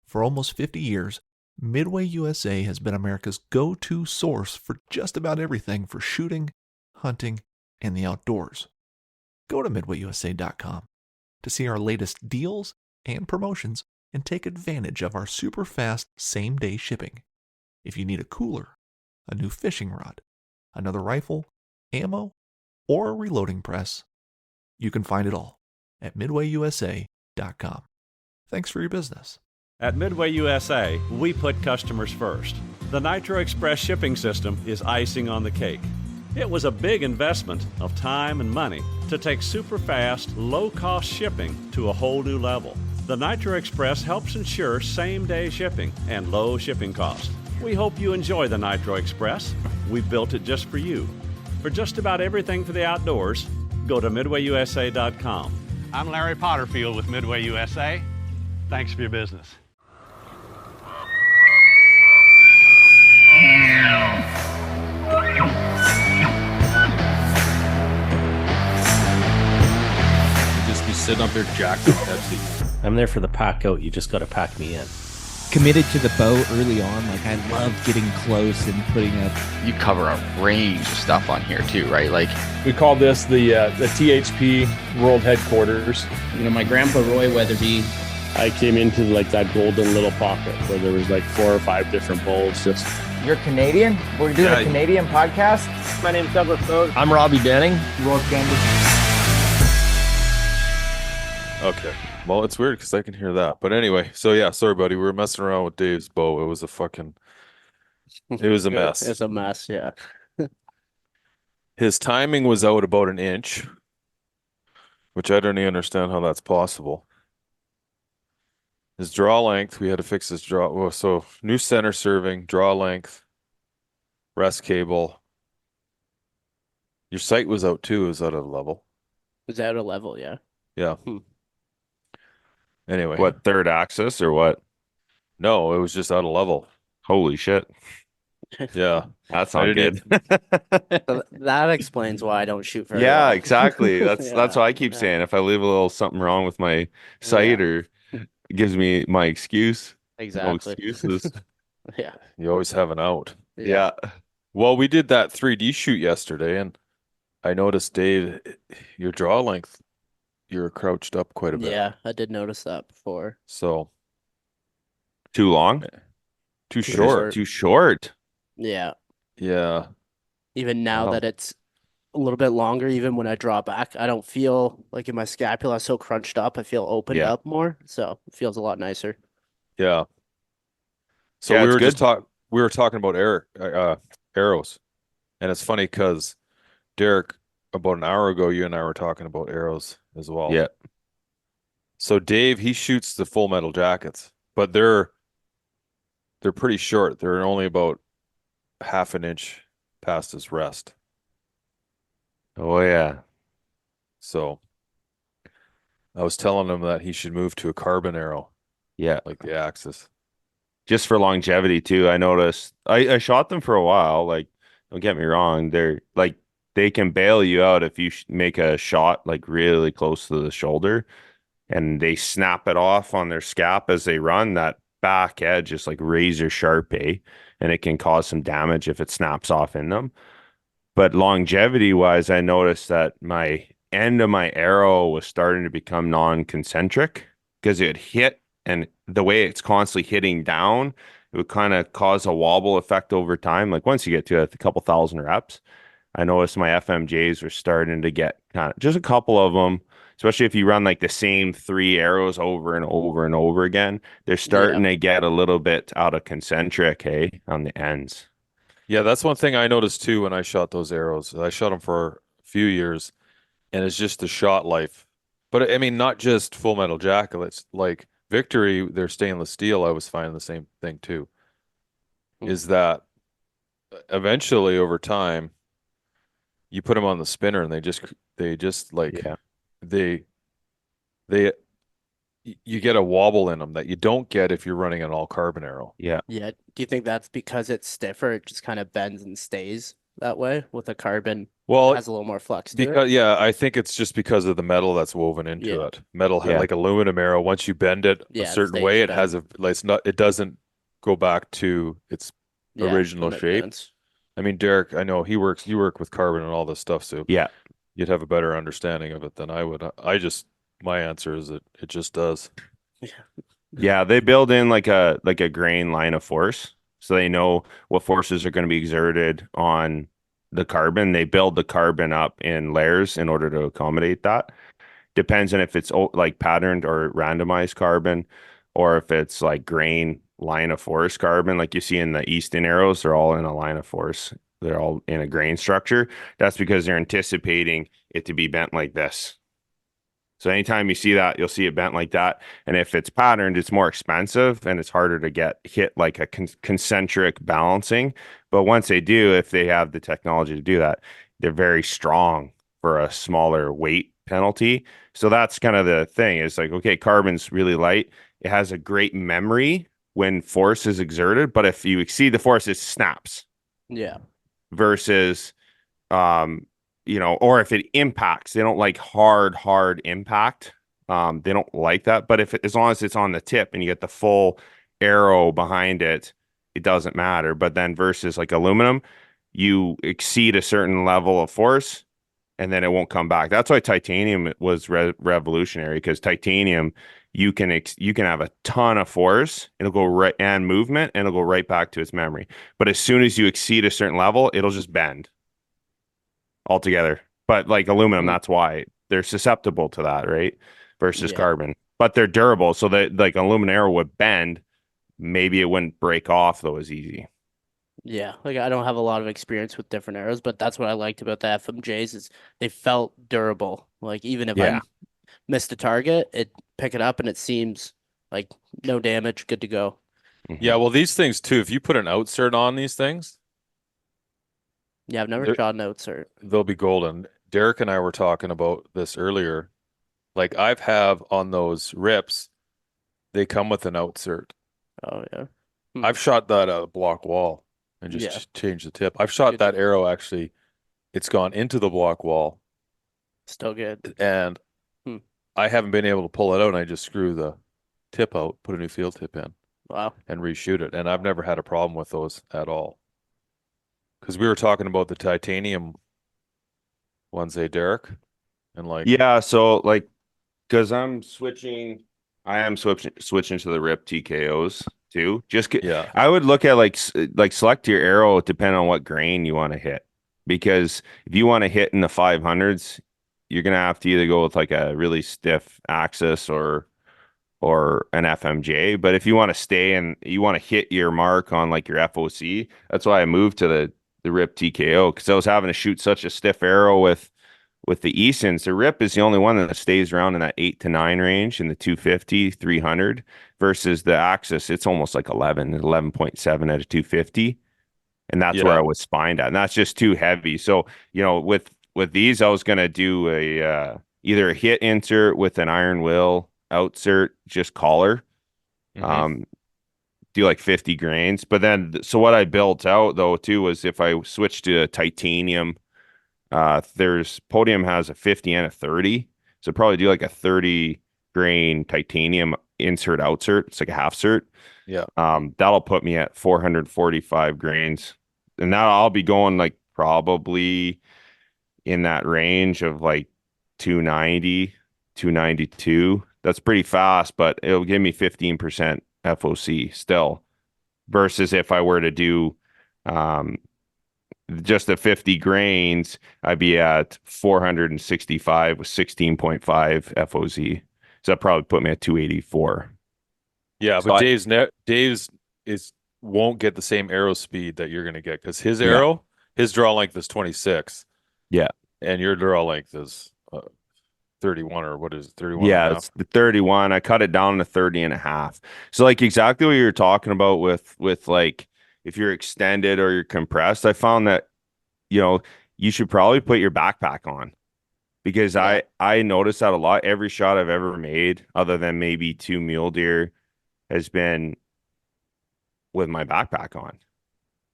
For almost 50 years, Midway USA has been America's go-to source for just about everything for shooting, hunting, and the outdoors. Go to midwayusa.com to see our latest deals and promotions and take advantage of our super fast same-day shipping. If you need a cooler, a new fishing rod, another rifle, ammo, or a reloading press, you can find it all at midwayusa.com. Thanks for your business. At Midway USA, we put customers first. The Nitro Express shipping system is icing on the cake. It was a big investment of time and money to take super fast, low-cost shipping to a whole new level. The Nitro Express helps ensure same-day shipping and low shipping costs. We hope you enjoy the Nitro Express. We built it just for you. For just about everything for the outdoors, go to midwayusa.com. I'm Larry Potterfield with Midway USA. Thanks for your business. Just be sitting up there jacked up Pepsi. I'm there for the pack out. You just got to pack me in. Committed to the bow early on. Like, I love getting close and putting up. You cover a range of stuff on here too, right? Like, we call this the THP World Headquarters. You know, my grandpa Roy Weatherby, I came into like that golden little pocket where there was like 4 or 5 different bulls. Just You're Canadian? We're doing a Canadian podcast. My name's Douglas Bode. I'm Robbie Denning. Roy Campbell. Okay. Well, it's weird because I can hear that. But anyway, so yeah, sorry, buddy. We were messing around with Dave's bow. It was a mess. It's a mess, yeah. His timing was out about an inch, which I don't even understand how that's possible. His draw length, we had to fix his draw. Well, so new center serving, draw length, rest cable. Your sight was out too. It was out of level. It was out of level, yeah. Yeah. Anyway. What, third axis or what? No, it was just out of level. Holy shit. Yeah. That's not good. That explains why I don't shoot very Yeah, well. exactly. That's what I keep Yeah. saying. If I leave a little something wrong with my sight or it gives me my excuse. Exactly. No excuses. Yeah. You always have an out. Yeah. Well, we did that 3D shoot yesterday, and I noticed, Dave, your draw length, you're crouched up quite a bit. Yeah, I did notice that before. So Too long? too short. Too short. Yeah. Yeah. Even now Wow. that it's a little bit longer, even when I draw back, I don't feel like in my scapula so crunched up. I feel opened Yeah. up more. So it feels a lot nicer. Yeah. So Yeah, we it's were just good. we were talking about arrows, and it's funny because Derek, about an hour ago, you and I were talking about arrows as well. Yeah. So Dave, he shoots the full metal jackets, but they're pretty short. They're only about half an inch past his rest. Oh yeah. So I was telling him that he should move to a carbon arrow, Yeah. like the Axis. Just for longevity too. I noticed I shot them for a while. Like, don't get me wrong, they're like they can bail you out if you make a shot like really close to the shoulder and they snap it off on their scap as they run. That back edge is like razor sharp, and it can cause some damage if it snaps off in them. But longevity wise, I noticed that my end of my arrow was starting to become non-concentric because it would hit, and the way it's constantly hitting down, it would kind of cause a wobble effect over time. Like once you get to a couple thousand reps, I noticed my FMJs were starting to get kind of just a couple of them, especially if you run like the same 3 arrows over and over and over again, they're starting to get a little bit out of concentric, on the ends. Yeah, that's one thing I noticed too when I shot those arrows. I shot them for a few years, and it's just the shot life. But I mean, not just full metal jackets, like Victory, they're stainless steel. I was finding the same thing too. Is that eventually over time, you put them on the spinner and they just like you get a wobble in them that you don't get if you're running an all carbon arrow. Yeah. Yeah. Do you think that's because it's stiffer? It just kind of bends and stays that way with a carbon Well, has a little more flex to because it. I think it's just because of the metal that's woven into Yeah. it. Metal Yeah. like aluminum arrow. Once you bend it a Yeah, it certain stays way, it bent. has like it's not. It doesn't go back to its Yeah, original when it shape. bends. I mean, Derek, I know you work with carbon and all this stuff, so Yeah. you'd have a better understanding of it than I would. My answer is that it just does. Yeah, they build in like a grain line of force, so they know what forces are going to be exerted on the carbon. They build the carbon up in layers in order to accommodate that. Depends on if it's like patterned or randomized carbon, or if it's like grain line of force carbon, like you see in the Easton arrows, they're all in a line of force. They're all in a grain structure. That's because they're anticipating it to be bent like this. So anytime you see that, you'll see it bent like that. And if it's patterned, it's more expensive and it's harder to get hit like a concentric balancing. But once they do, if they have the technology to do that, they're very strong for a smaller weight penalty. So that's kind of the thing. It's like, okay, carbon's really light. It has a great memory when force is exerted, but if you exceed the force, it snaps. Yeah. Versus or if it impacts, they don't like hard impact. They don't like that. But as long as it's on the tip and you get the full arrow behind it, it doesn't matter. But then versus like aluminum, you exceed a certain level of force and then it won't come back. That's why titanium was revolutionary, because titanium, you can have a ton of force, it'll go right, and movement, and it'll go right back to its memory. But as soon as you exceed a certain level, it'll just bend altogether. But like aluminum, that's why they're susceptible to that, right? Versus carbon. But they're durable, so that like aluminum arrow would bend. Maybe it wouldn't break off though as easy. Yeah, like I don't have a lot of experience with different arrows, but that's what I liked about the FMJs is they felt durable. Like even if I missed a target, it pick it up and it seems like no damage, good to go. Yeah, well, these things too, if you put an outsert on these things, yeah, I've never shot an outsert. They'll be golden. Derek and I were talking about this earlier. Like I've have on those rips, they come with an outsert. Oh yeah. I've shot that at a block wall and just changed the tip. I've shot that arrow actually. It's gone into the block wall. Still good. And I haven't been able to pull it out, and I just screw the tip out, put a new field tip in. Wow. And reshoot it. And I've never had a problem with those at all. Because we were talking about the titanium ones, Derek? And like, yeah, so like, because I am switching to the rip TKOs too. I would look at like select your arrow depending on what grain you want to hit. Because if you want to hit in the 500s, you're gonna have to either go with like a really stiff axis or an FMJ. But if you want to stay and you want to hit your mark on like your FOC, that's why I moved to the rip TKO, because I was having to shoot such a stiff arrow with the Easons. The rip is the only one that stays around in that 8 to 9 range in the 250, 300, versus the axis. It's almost like 11.7 out of 250. And that's where I was spined at. And that's just too heavy. So, with these, I was going to do either a hit insert with an iron will outsert, just collar, do like 50 grains. But then, so what I built out though too was if I switched to titanium, there's Podium has a 50 and a 30. So probably do like a 30 grain titanium insert outsert. It's like a half cert. Yeah. That'll put me at 445 grains. And now I'll be going like probably in that range of like 290, 292. That's pretty fast, but it'll give me 15% FOC still. Versus if I were to do just the 50 grains, I'd be at 465 with 16.5 FOC. So that probably put me at 284. Yeah, but Dave's won't get the same arrow speed that you're going to get, because his arrow, his draw length is 26. Yeah. And your draw length is 31, or what is it, 31? Yeah, it's the 31. I cut it down to 30 and a half. So like exactly what you're talking about with like if you're extended or you're compressed, I found that, you should probably put your backpack on, because I noticed that a lot. Every shot I've ever made, other than maybe 2 mule deer, has been with my backpack on.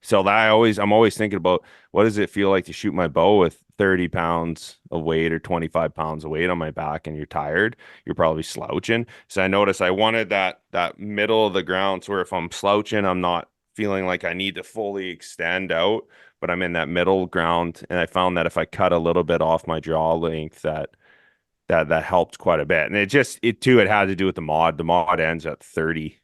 So that I'm always thinking about, what does it feel like to shoot my bow with 30 pounds of weight or 25 pounds of weight on my back and you're tired, you're probably slouching. So I noticed I wanted that middle of the ground, so where if I'm slouching, I'm not feeling like I need to fully extend out, but I'm in that middle ground. And I found that if I cut a little bit off my jaw length, that helped quite a bit. And it had to do with the mod. The mod ends at 30,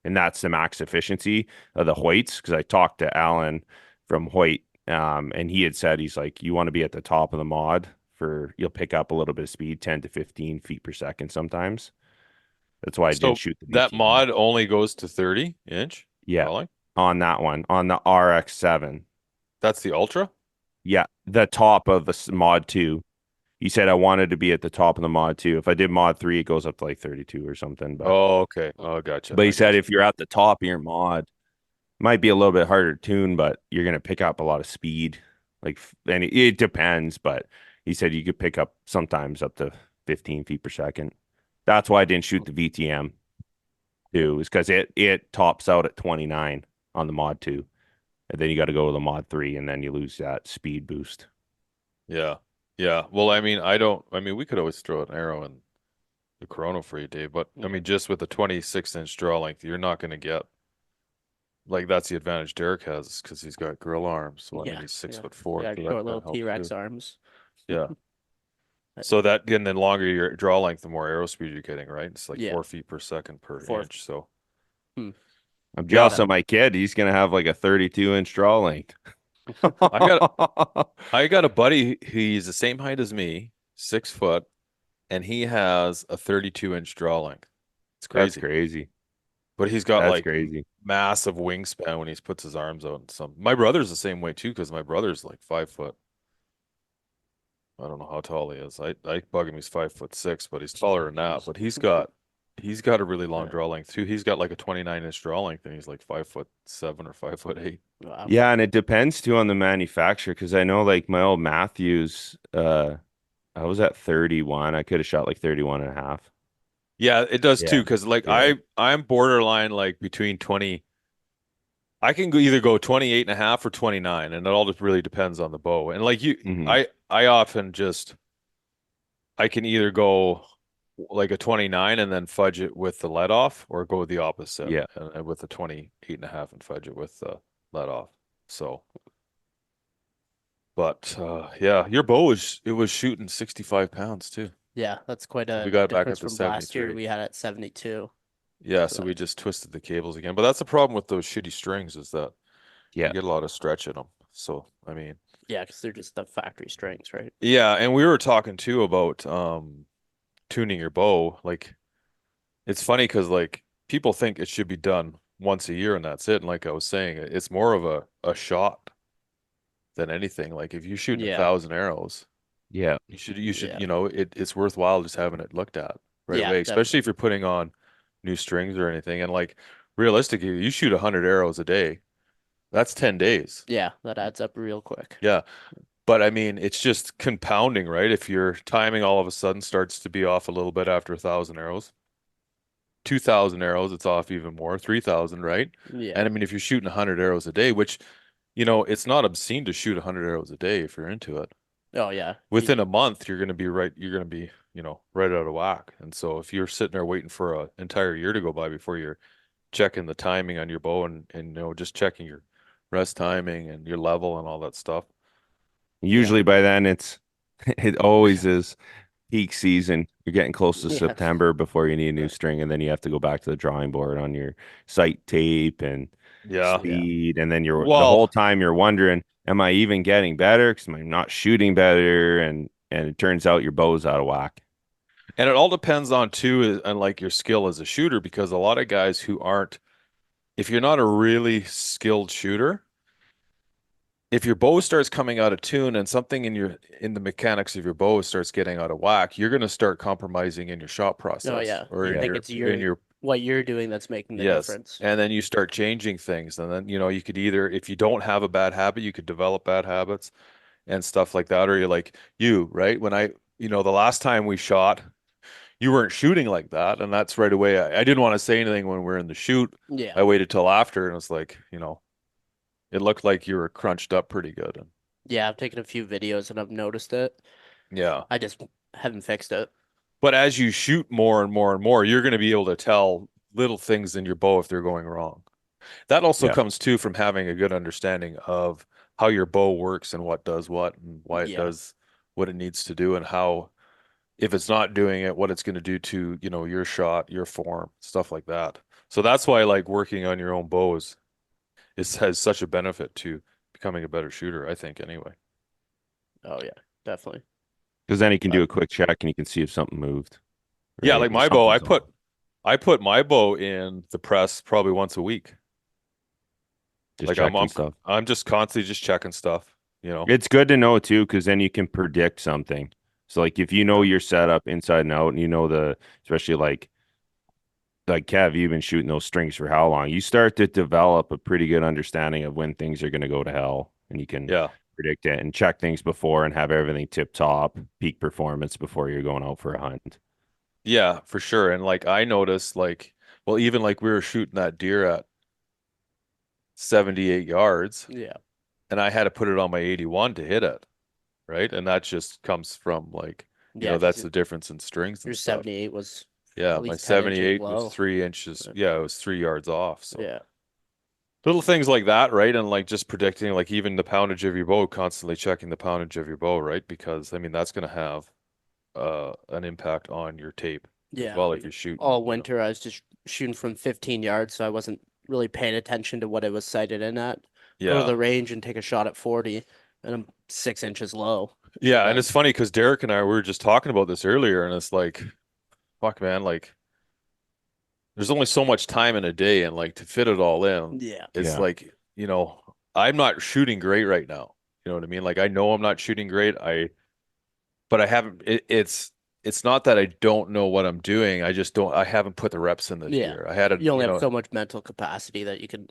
and that's the max efficiency of the Hoyts. Because I talked to Alan from Hoyt, and he had said, he's like, you want to be at the top of the mod you'll pick up a little bit of speed, 10 to 15 feet per second sometimes. That's why I didn't shoot the that VTM. mod only goes to 30-inch. Yeah, on that one, on the RX-7. That's the Ultra. Yeah, the top of the mod 2. He said I wanted to be at the top of the mod 2. If I did mod 3, it goes up to like 32 or something. But, oh, okay. Oh, gotcha. But he said if you're at the top of your mod, it might be a little bit harder to tune, but you're going to pick up a lot of speed. And it depends, but he said you could pick up sometimes up to 15 feet per second. That's why I didn't shoot the VTM too, is because it tops out at 29 on the mod 2. And then you got to go with the mod 3, and then you lose that speed boost. Yeah. Yeah. Well, I mean, we could always throw an arrow in the Corona for you, Dave, but I mean, just with a 26-inch draw length, you're not going to get, like, that's the advantage Derek has because he's got grill arms. So I mean, he's 6'4". Yeah, short little T-Rex arms. Yeah. So and then longer your draw length, the more arrow speed you're getting, right? It's like 4 feet per second per inch. So I'm jealous of my kid. He's gonna have like a 32-inch draw length. I got a buddy. He's the same height as me, 6 foot, and he has a 32-inch draw length. It's crazy. That's crazy. But he's got crazy. Massive wingspan when he puts his arms out. My brother's the same way too, because my brother's like 5 foot. I don't know how tall he is. I bug him. He's 5'6", but he's taller than that. But he's got a really long draw length too. He's got like a 29-inch draw length, and he's like 5'7" or 5'8". Wow. Yeah, and it depends too on the manufacturer, because I know like my old Matthews, I was at 31. I could have shot like 31 and a half. Yeah, it does too, because like I'm borderline like between 20. I can either go 28 and a half or 29, and it all just really depends on the bow. And like I often I can either go like a 29 and then fudge it with the let off, or go the opposite. Yeah. And with a 28 and a half and fudge it with the let off. So, but yeah, your bow was shooting 65 pounds too. Yeah, that's quite a we got back up difference to from last 73. year. We had at 72. Yeah, so we just twisted the cables again. But that's the problem with those shitty strings, is that you get a lot of stretch in them. So, I mean, yeah, because they're just the factory strings, right? Yeah, and we were talking too about tuning your bow. Like, it's funny because like people think it should be done once a year and that's it. And like I was saying, it's more of a shot than anything. Like if you shoot 1,000 arrows, you should it's worthwhile just having it looked at right away, especially if you're putting on new strings or anything. And like realistically, you shoot 100 arrows a day, that's 10 days. Yeah, that adds up real quick. Yeah. But I mean, it's just compounding, right? If your timing all of a sudden starts to be off a little bit after 1,000 arrows, 2,000 arrows, it's off even more, 3,000, right? Yeah. And I mean, if you're shooting 100 arrows a day, which, it's not obscene to shoot 100 arrows a day if you're into it. Oh yeah. Within a month, you're going to be right out of whack. And so if you're sitting there waiting for an entire year to go by before you're checking the timing on your bow and just checking your rest timing and your level and all that stuff. Usually by then it always is peak season. You're getting close to September before you need a new string, and then you have to go back to the drawing board on your sight tape and speed. And then the whole time you're wondering, am I even getting better? Because I'm not shooting better, and it turns out your bow's out of whack. And it all depends on too, and like your skill as a shooter, because a lot of guys who aren't, if you're not a really skilled shooter, if your bow starts coming out of tune and something in the mechanics of your bow starts getting out of whack, you're going to start compromising in your shot process. Oh yeah, or it's what you're doing that's making the difference. And then you start changing things, and then you could either, if you don't have a bad habit, you could develop bad habits and stuff like that, or you're like right when the last time we shot, you weren't shooting like that, and that's right away. I didn't want to say anything when we were in the shoot. Yeah, I waited till after, and it's like it looked like you were crunched up pretty good. Yeah, I've taken a few videos and I've noticed it. Yeah. I just haven't fixed it. But as you shoot more and more and more, you're going to be able to tell little things in your bow if they're going wrong. That also Yeah. comes too from having a good understanding of how your bow works and what does what and why it Yeah. does what it needs to do and how, if it's not doing it, what it's going to do to, your shot, your form, stuff like that. So that's why like working on your own bow has such a benefit to becoming a better shooter, I think, anyway. Oh yeah, definitely. Because then he can do a quick check and he can see if something moved. Yeah, right? like Or my bow, something's off. I put my bow in the press probably once a week. Just Like checking stuff. I'm just constantly just checking stuff, It's good to know too, because then you can predict something. So like if you know your setup inside and out, and you know especially like Kev, you've been shooting those strings for how long? You start to develop a pretty good understanding of when things are going to go to hell, and you can Yeah. predict it and check things before and have everything tip top, peak performance before you're going out for a hunt. Yeah, for sure. And like I noticed well, even like we were shooting that deer at 78 yards Yeah. and I had to put it on my 81 to hit it, right? And that just comes from Yeah, that's the difference in strings your and stuff. 78 was Yeah, at my least 10 inches 78 low. was 3 inches. Yeah, it was 3 yards off. So Yeah. little things like that, right? And like just predicting like even the poundage of your bow, constantly checking the poundage of your bow, right? Because I mean that's gonna have an impact on your tape as Yeah. well if you're shooting. All winter I was just shooting from 15 yards, so I wasn't really paying attention to what it was sighted in at. Go to Yeah. the range and take a shot at 40, and I'm 6 inches low. Yeah, and it's funny because Derek and I we were just talking about this earlier, and it's like, fuck, man, like there's only so much time in a day, and like to fit it all in, Yeah. it's Yeah. like, I'm not shooting great right now. You know what I mean? Like I know I'm not shooting great. But I haven't. It's not that I don't know what I'm doing. I just don't. I haven't put the reps in this Yeah. year. I had a, You only have so much mental capacity that you can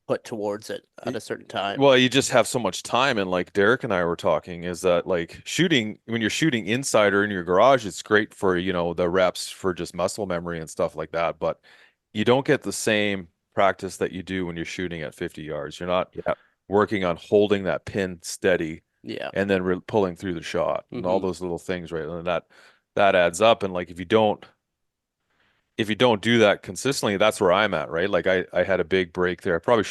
put towards it at a certain time. Well, you just have so much time, and like Derek and I were talking, is that like shooting when you're shooting inside or in your garage, it's great for the reps for just muscle memory and stuff like that. But you don't get the same practice that you do when you're shooting at 50 yards. You're not working on holding that pin steady, Yeah. and then pulling through the shot and all those little things, right? And that adds up. And like if you don't do that consistently, that's where I'm at, right? Like I had a big break there. I probably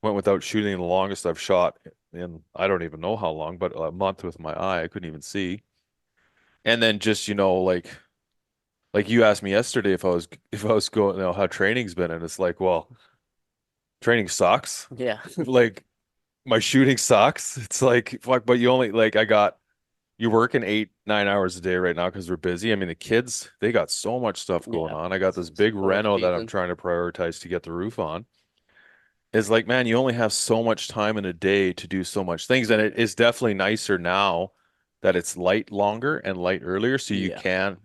went without shooting the longest I've shot in I don't even know how long, but a month with my eye. I couldn't even see. And then just, like you asked me yesterday if I was going, how training's been, and it's like, well, training sucks. Yeah. Like my shooting sucks. It's like, fuck, but you're working 8-9 hours a day right now because we're busy. I mean, the kids, they got so much stuff going on. I got this big reno that I'm trying to prioritize to get the roof on. It's like, man, you only have so much time in a day to do so much things. And it is definitely nicer now that it's light longer and light earlier. So you can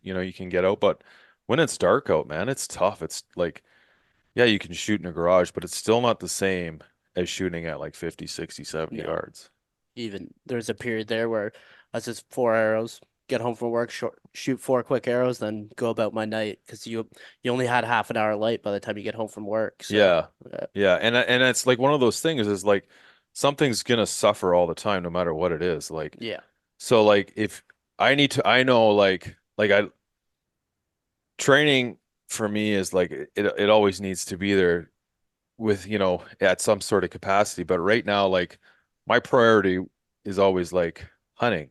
get out. But when it's dark out, man, it's tough. It's like, yeah, you can shoot in a garage, but it's still not the same as shooting at like 50, 60, 70 yards. Even there's a period there where I was just 4 arrows, get home from work, shoot 4 quick arrows, then go about my night because you only had half an hour light by the time you get home from work. So, yeah, and it's like one of those things is like something's gonna suffer all the time, no matter what it is. Like so like if I know training for me is like it always needs to be there with at some sort of capacity. But right now, like my priority is always like hunting.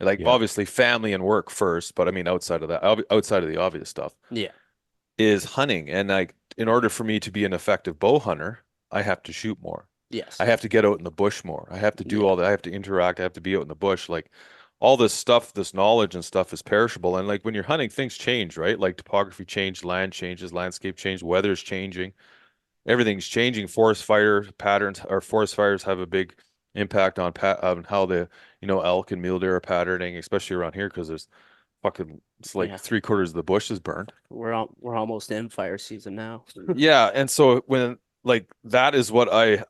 Like obviously family and work first, but I mean outside of the obvious stuff, is hunting. And like in order for me to be an effective bow hunter, I have to shoot more. Yes. I have to get out in the bush more. I have to do all that. I have to interact. I have to be out in the bush. Like all this stuff, this knowledge and stuff is perishable. And like when you're hunting, things change, right? Like topography change, land changes, landscape change, weather's changing, everything's changing. Forest fire patterns or forest fires have a big impact on how the elk and mule deer are patterning, especially around here because there's it's like 3/4 of the bush is burned. We're almost in fire season now. Yeah, and so when like that is what I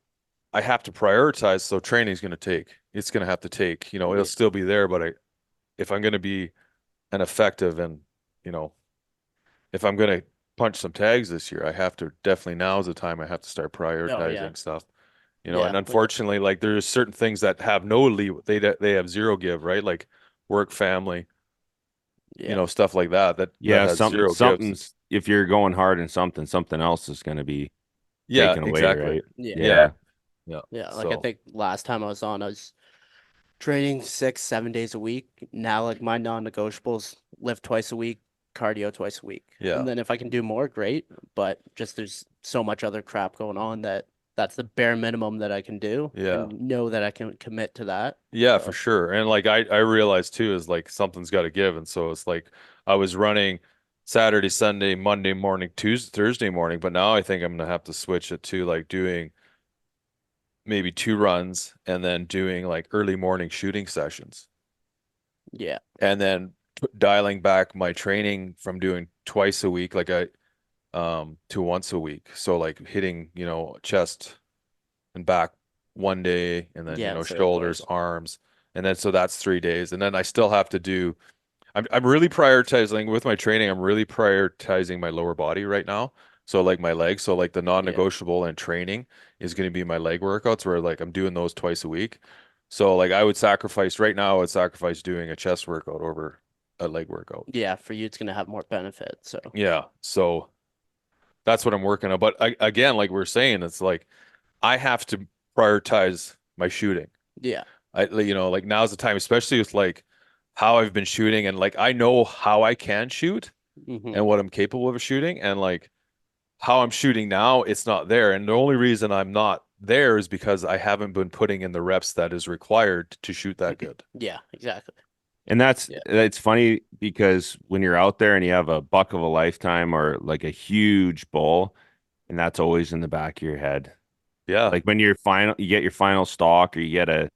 have to prioritize. So training's going to take. It's going to have to take. It'll still be there, but if I'm going to be an effective and if I'm going to punch some tags this year, I have to definitely now is the time I have to start prioritizing stuff. You know, and unfortunately, like there's certain things that have no leeway. They have zero give, right? Like work, family, you know, stuff like that. That has zero something's if you're going hard in something else is going to be taken away, exactly. right? Yeah. Like I think last time I was on, I was training 6-7 days a week. Now, like my non-negotiables, lift twice a week, cardio twice a week. Yeah. And then if I can do more, great. But just there's so much other crap going on that's the bare minimum that I can do. Yeah. And know that I can commit to that. Yeah, for sure. And like I realized too is like something's got to give. And so it's like I was running Saturday, Sunday, Monday morning, Tuesday, Thursday morning, but now I think I'm gonna have to switch it to like doing maybe 2 runs and then doing like early morning shooting sessions. Yeah. And then dialing back my training from doing twice a week, like to once a week. So like hitting, you know, chest and back one day and then, you know, shoulders, arms. And then, so that's 3 days. And then I still have to do, I'm really prioritizing with my training. I'm really prioritizing my lower body right now. So like my legs, so like the non-negotiable and training is going to be my leg workouts where like I'm doing those twice a week. So like I would sacrifice doing a chest workout over a leg workout. Yeah, for you it's going to have more benefit. So yeah, so that's what I'm working on. But again, like we're saying, it's like I have to prioritize my shooting. Yeah. You know, like now's the time, especially with like how I've been shooting and like I know how I can shoot and what I'm capable of shooting, and like how I'm shooting now, it's not there. And the only reason I'm not there is because I haven't been putting in the reps that is required to shoot that good. Yeah, exactly. And it's funny because when you're out there and you have a buck of a lifetime or like a huge bull, and that's always in the back of your head. Yeah. Like when you get your final stalk or you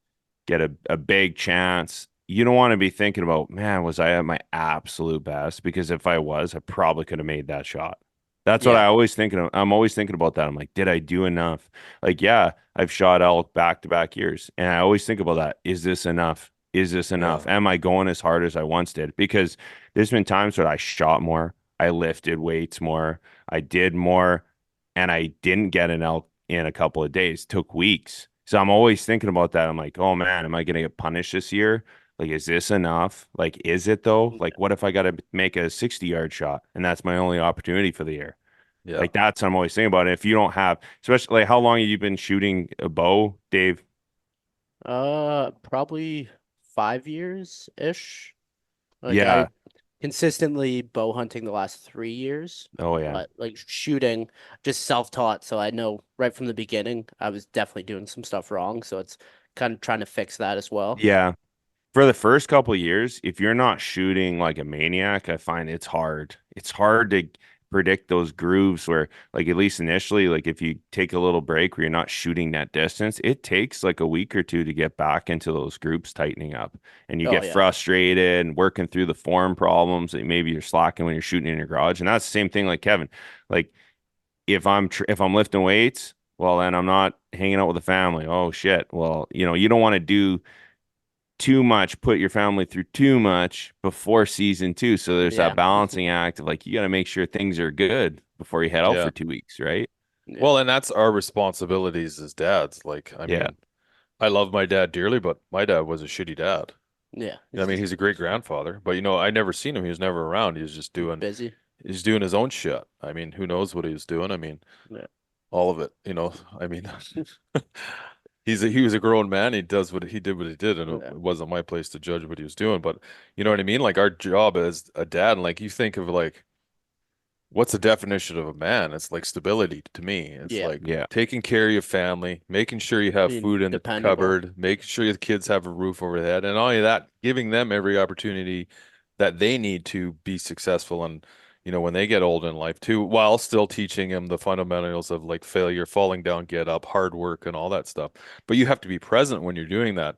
get a big chance, you don't want to be thinking about, man, was I at my absolute best? Because if I was, I probably could have made that shot. That's what I'm always thinking about that. I'm like, did I do enough? Like, yeah, I've shot elk back-to-back years. And I always think about that. Is this enough? Is this enough? Yeah. Am I going as hard as I once did? Because there's been times where I shot more, I lifted weights more, I did more, and I didn't get an elk in a couple of days. It took weeks. So I'm always thinking about that. I'm like, oh man, am I going to get punished this year? Like, is this enough? Like, is it though? Like, what if I got to make a 60-yard shot and that's my only opportunity for the year? Yeah. Like, that's what I'm always thinking about it. If you don't have, especially like, how long have you been shooting a bow, Dave? Probably 5 years ish. Like Yeah. Consistently bow hunting the last 3 years. Oh yeah. But like shooting, just self-taught. So I know right from the beginning, I was definitely doing some stuff wrong. So it's kind of trying to fix that as well. Yeah. For the first couple of years, if you're not shooting like a maniac, I find it's hard. It's hard to predict those grooves where, like, at least initially, like if you take a little break where you're not shooting that distance, it takes like a week or two to get back into those groups tightening up, and you get frustrated and working through the form problems that maybe you're slacking when you're shooting in your garage. And that's the same thing like Kevin. Like if I'm lifting weights, well, then I'm not hanging out with the family. Oh shit. Well, you know, you don't want to do too much, put your family through too much before season 2. So there's that balancing act of like, you got to make sure things are good before you head out for 2 weeks, right? Yeah. Well, and that's our responsibilities as dads. Like, I mean, I love my dad dearly, but my dad was a shitty dad. Yeah. I mean, he's a great grandfather, but you know, I never seen him. He was never around. He was just doing busy. He's doing his own shit. I mean, who knows what he was doing? I mean, all of it, you know, I mean, he was a grown man. He did what he did, and it wasn't my place to judge what he was doing. But you know what I mean? Like our job as a dad, and like you think of like, what's the definition of a man? It's like stability to me. It's like taking care of your family, making sure you have food in the cupboard, making sure your kids have a roof over their head, and all of that, giving them every opportunity that they need to be successful and, you know, when they get old in life too, while still teaching them the fundamentals of like failure, falling down, get up, hard work, and all that stuff. But you have to be present when you're doing that.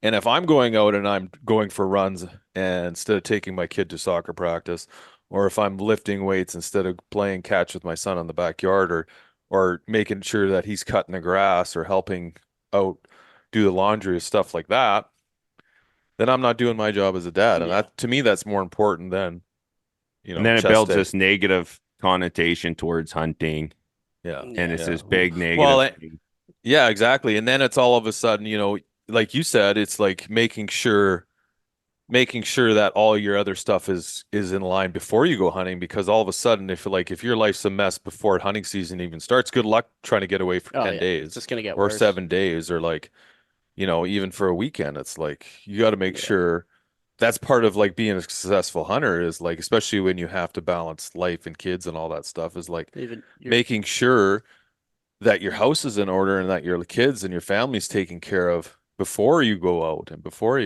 And if I'm going out and I'm going for runs and instead of taking my kid to soccer practice, or if I'm lifting weights instead of playing catch with my son in the backyard, or making sure that he's cutting the grass or helping out do the laundry or stuff like that, then I'm not doing my job as a dad. And that, to me, that's more important than, you know, and then it builds this negative connotation towards hunting. Yeah. And it's this big negative. Well, Yeah, exactly. And then it's all of a sudden, like you said, it's like making sure that all your other stuff is in line before you go hunting, because all of a sudden if your life's a mess before hunting season even starts, good luck trying to get away for Oh 10 yeah, it's days just gonna get or worse. 7 days, or like, even for a weekend. It's like you got to make Yeah. sure that's part of like being a successful hunter, is like, especially when you have to balance life and kids and all that stuff, is like Even your making sure that your house is in order and that your kids and your family's taken care of before you go out, and before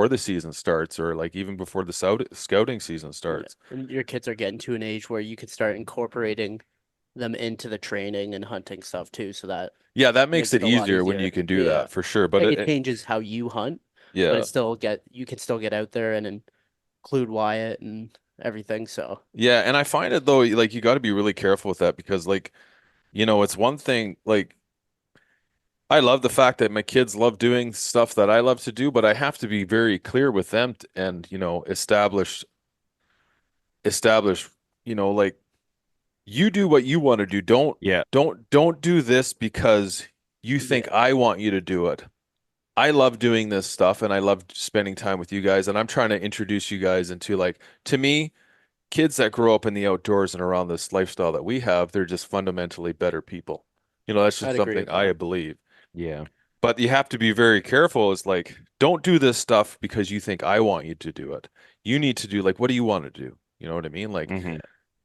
the season starts, or like even before the scouting season yeah, starts. and your kids are getting to an age where you could start incorporating them into the training and hunting stuff too, so that Yeah, that makes makes it it a lot easier when you easier. can do Yeah. that for sure. But Like it changes how you hunt, but yeah, you can still get out there and include Wyatt and everything. So yeah, and I find it though, like you got to be really careful with that, because like, it's one thing, like I love the fact that my kids love doing stuff that I love to do, but I have to be very clear with them and, establish, like, you do what you want to do. Don't Yeah. don't do this because you yeah, think I want you to do it. I love doing this stuff and I love spending time with you guys, and I'm trying to introduce you guys into, like, to me, kids that grow up in the outdoors and around this lifestyle that we have, they're just fundamentally better people. That's just I'd agree something with I that. believe. Yeah. But you have to be very careful. It's like, don't do this stuff because you think I want you to do it. You need to do, like, what do you want to do? You know what I mean? Like, Hmm.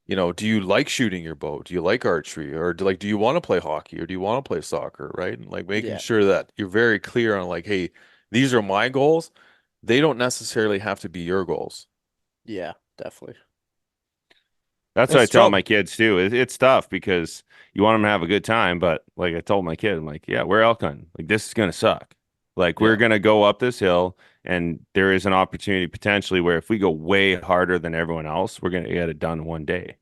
do you like shooting your bow? Do you like archery? Or do you want to play hockey, or do you want to play soccer? Right. And like making Yeah, sure that you're very clear on, like, hey, these are my goals. They don't necessarily have to be your goals. yeah, definitely. That's what I It's tell tough. my kids too. It's tough because you want them to have a good time, but like I told my kid, I'm like, yeah, we're elk hunting. Like this is gonna suck. Like we're Yeah. gonna go up this hill, and there is an opportunity potentially where if we go way harder than everyone else, we're gonna get it done in one day.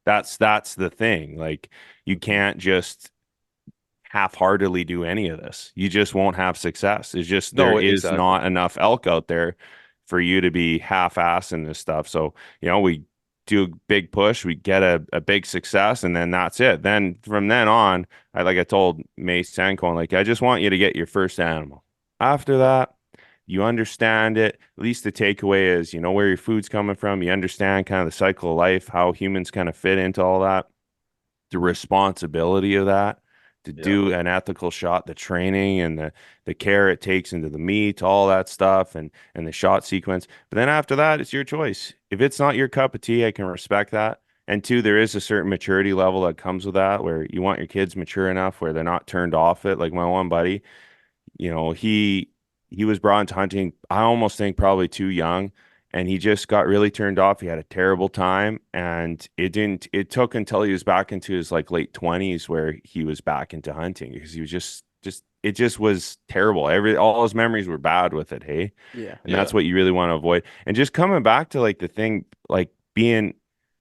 That's the thing. Like you can't just half-heartedly do any of this. You just won't have success. It's just there No, is exactly. not enough elk out there for you to be half-assing this stuff. So, we do a big push, we get a big success, and then that's it. Then from then on, I told Mace Sancon, like, I just want you to get your first animal. After that, you understand it. At least the takeaway is you know where your food's coming from. You understand kind of the cycle of life, how humans kind of fit into all that, the responsibility of that, to Yeah. do an ethical shot, the training and the care it takes into the meat, all that stuff, and the shot sequence. But then after that, it's your choice. If it's not your cup of tea, I can respect that. And two, there is a certain maturity level that comes with that, where you want your kids mature enough where they're not turned off it. Like my one buddy, he was brought into hunting, I almost think probably too young, and he just got really turned off. He had a terrible time, and it took until he was back into his like late 20s where he was back into hunting, because he was just it just was terrible. All his memories were bad with it, hey? Yeah, And Yeah. that's what you really want to avoid. And just coming back to like the thing, like being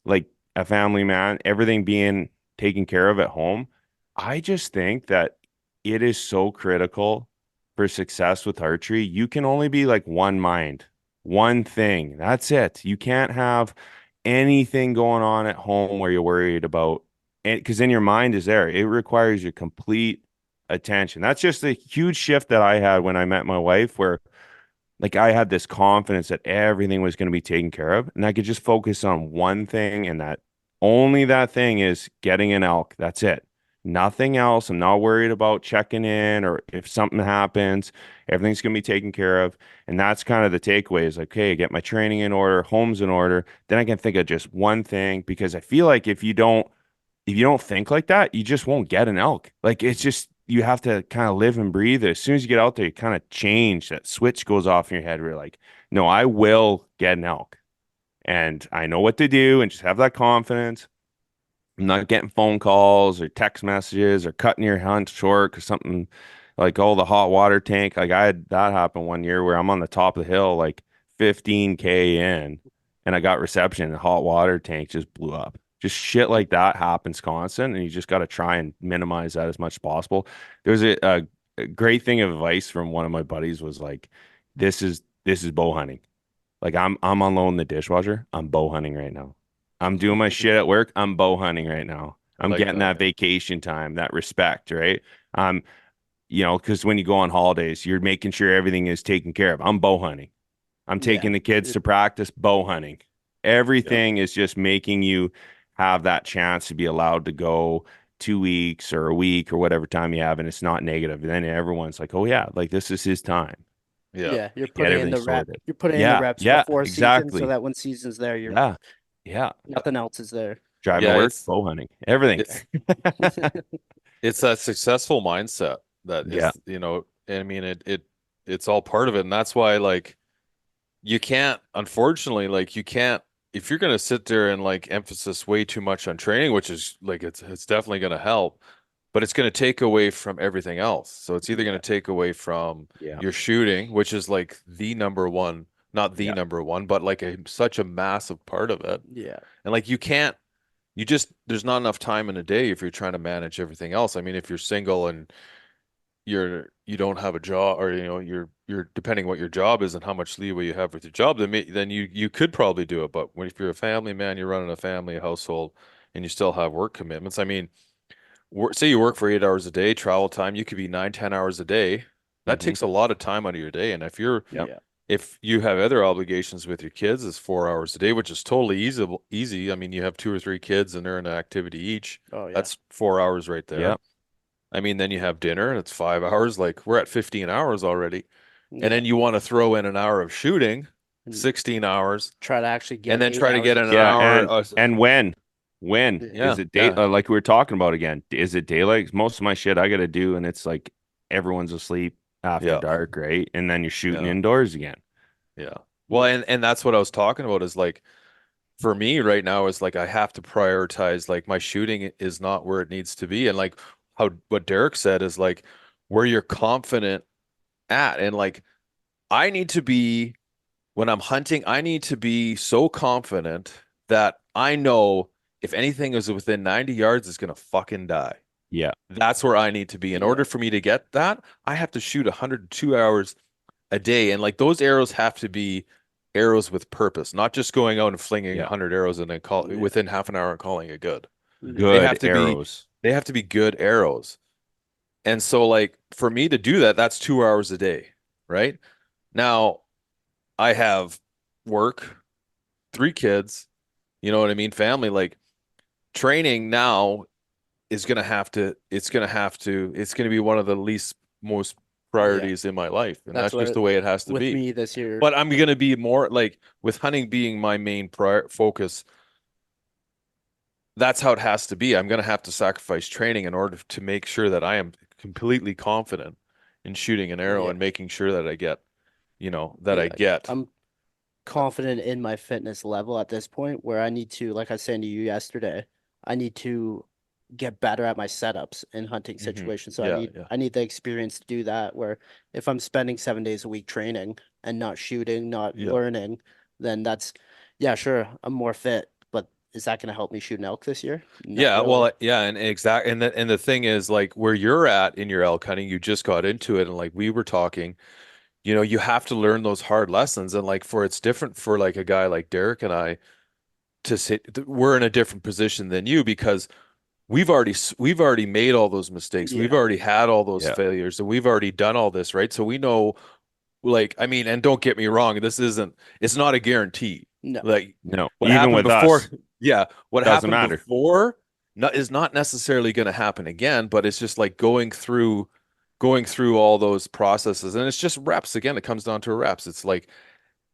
like a family man, everything being taken care of at home. I just think that it is so critical for success with archery. You can only be like one mind, one thing. That's it. You can't have anything going on at home where you're worried about it, because then your mind is there. It requires your complete attention. That's just a huge shift that I had when I met my wife, where like I had this confidence that everything was going to be taken care of, and I could just focus on one thing, and that only that thing is getting an elk. That's it. Nothing else. I'm not worried about checking in, or if something happens, everything's going to be taken care of. And that's kind of the takeaway is like, okay, get my training in order, home's in order. Then I can think of just one thing, because I feel like if you don't think like that, you just won't get an elk. Like it's just you have to kind of live and breathe it. As soon as you get out there, you kind of change. That switch goes off in your head where you're like, no, I will get an elk. And I know what to do, and just have that confidence. I'm not getting phone calls or text messages or cutting your hunt short or something like, oh, the hot water tank. Like I had that happen one year where I'm on the top of the hill, like 15K in, and I got reception, and the hot water tank just blew up. Just shit like that happens constant, and you just got to try and minimize that as much as possible. There's a great thing of advice from one of my buddies was like, this is bow hunting. Like I'm unloading the dishwasher. I'm bow hunting right now. I'm doing my shit at work. I'm bow hunting right now. I'm like getting that vacation time, that respect, right? You know, because when you go on holidays, you're making sure everything is taken care of. I'm bow hunting. I'm taking the kids to practice bow hunting. Everything is just making you have that chance to be allowed to go 2 weeks or a week or whatever time you have, and it's not negative. And then everyone's like, "Oh yeah, like this is his time." Yeah. You're Get putting in everything the rep. sorted. You're putting in the Yeah, reps yeah, before season, so exactly. that when season's there, you're Yeah. nothing else is there. Driving to work, bow hunting, everything. It's that successful mindset that Yeah. is, you know, I mean, it's all part of it. And that's why, like, you can't, unfortunately, like, you can't, if you're going to sit there and like emphasis way too much on training, which is like, it's definitely going to help, but it's going to take away from everything else. So it's either going to take away from your shooting, which is like the number one, not the number one, but like such a massive part of it. Yeah. And like, there's not enough time in a day if you're trying to manage everything else. I mean, if you're single and you don't have a job, or you're depending what your job is and how much leeway you have with your job, then you could probably do it. But if you're a family man, you're running a family, a household, and you still have work commitments. I mean, say you work for 8 hours a day, travel time, you could be 9-10 hours a day. That takes a lot of time out of your day. And if you have other obligations with your kids, it's 4 hours a day, which is totally easy. I mean, you have 2 or 3 kids and they're in an activity each. Oh yeah. That's 4 hours right there. Yeah. I mean, then you have dinner and it's 5 hours. Like, we're at 15 hours already. Yeah. And then you want to throw in an hour of shooting, 16 hours. Try to actually get and then 8 try to get hours. an hour. And when is it day? Like we were talking about again, is it daylight? Most of my shit I got to do, and it's like everyone's asleep after dark, right? And then you're shooting indoors again. Yeah. Well, and that's what I was talking about, is like, for me right now is like, I have to prioritize, like, my shooting is not where it needs to be. And like what Derek said is like where you're confident at. And like, I need to be, when I'm hunting, I need to be so confident that I know if anything is within 90 yards, it's going to fucking die. Yeah. That's where I need to be. In order for me to get that, I have to shoot 102 hours a day. And like, those arrows have to be arrows with purpose, not just going out and flinging 100 arrows and then within half an hour and calling it good. They have to be good arrows. And so like, for me to do that, that's 2 hours a day, right? Now I have work, 3 kids, you know what I mean? Family, like, training now is going to be one of the most priorities in my life. And that's just the way it has to be. With me this year. But I'm going to be more like, with hunting being my main focus, that's how it has to be. I'm going to have to sacrifice training in order to make sure that I am completely confident in shooting an arrow and making sure that I get, I'm confident in my fitness level at this point, where I need to, like I was saying to you yesterday, I need to get better at my setups in hunting situations. So I need the experience to do that, where if I'm spending 7 days a week training and not shooting, not learning, then that's, sure, I'm more fit, but is that going to help me shoot an elk this year? Not really. And the thing is, like, where you're at in your elk hunting, you just got into it, and like we were talking, you have to learn those hard lessons. And like, it's different for like a guy like Derek and I to say we're in a different position than you, because we've already made all those mistakes. We've already had all those failures, and we've already done all this, right? So we know, like, I mean, and don't get me wrong, it's not a guarantee. No. Like, no, what even happened with before, us, what doesn't happened matter. before is not necessarily going to happen again, but it's just like going through all those processes, and it's just reps. Again, it comes down to reps. It's like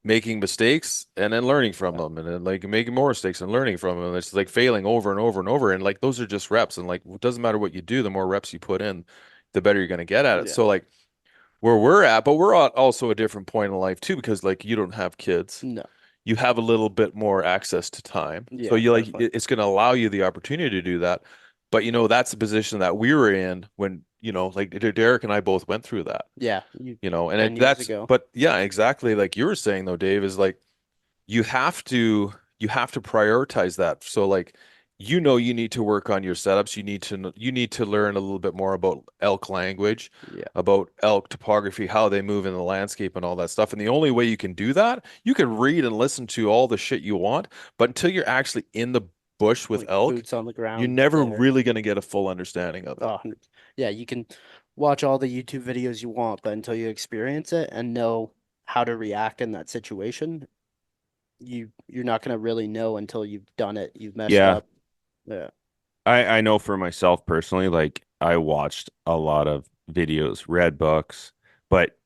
making mistakes and then learning from them, and then like making more mistakes and learning from them. And it's like failing over and over and over. And like, those are just reps. And like, it doesn't matter what you do, the more reps you put in, the better you're going to get at it. So like, where we're at, but we're at also a different point in life too, because like, you don't have kids. No. You have a little bit more access to time. Yeah, so you like, definitely. it's going to allow you the opportunity to do that. But that's the position that we were in when, like Derek and I both went through that. Yeah. And that's, but yeah, exactly. Like you were saying though, Dave, is like, you have to prioritize that. So like, you need to work on your setups. You need to learn a little bit more about elk language, about elk topography, how they move in the landscape and all that stuff. And the only way you can do that, you can read and listen to all the shit you want, but until you're actually in the bush with like elk, boots on the ground. you're never there. really going to get a full understanding of it. Oh, yeah, you can watch all the YouTube videos you want, but until you experience it and know how to react in that situation, you're not gonna really know until you've done it. You've messed Yeah. up. Yeah. I know for myself personally, like I watched a lot of videos, read books, but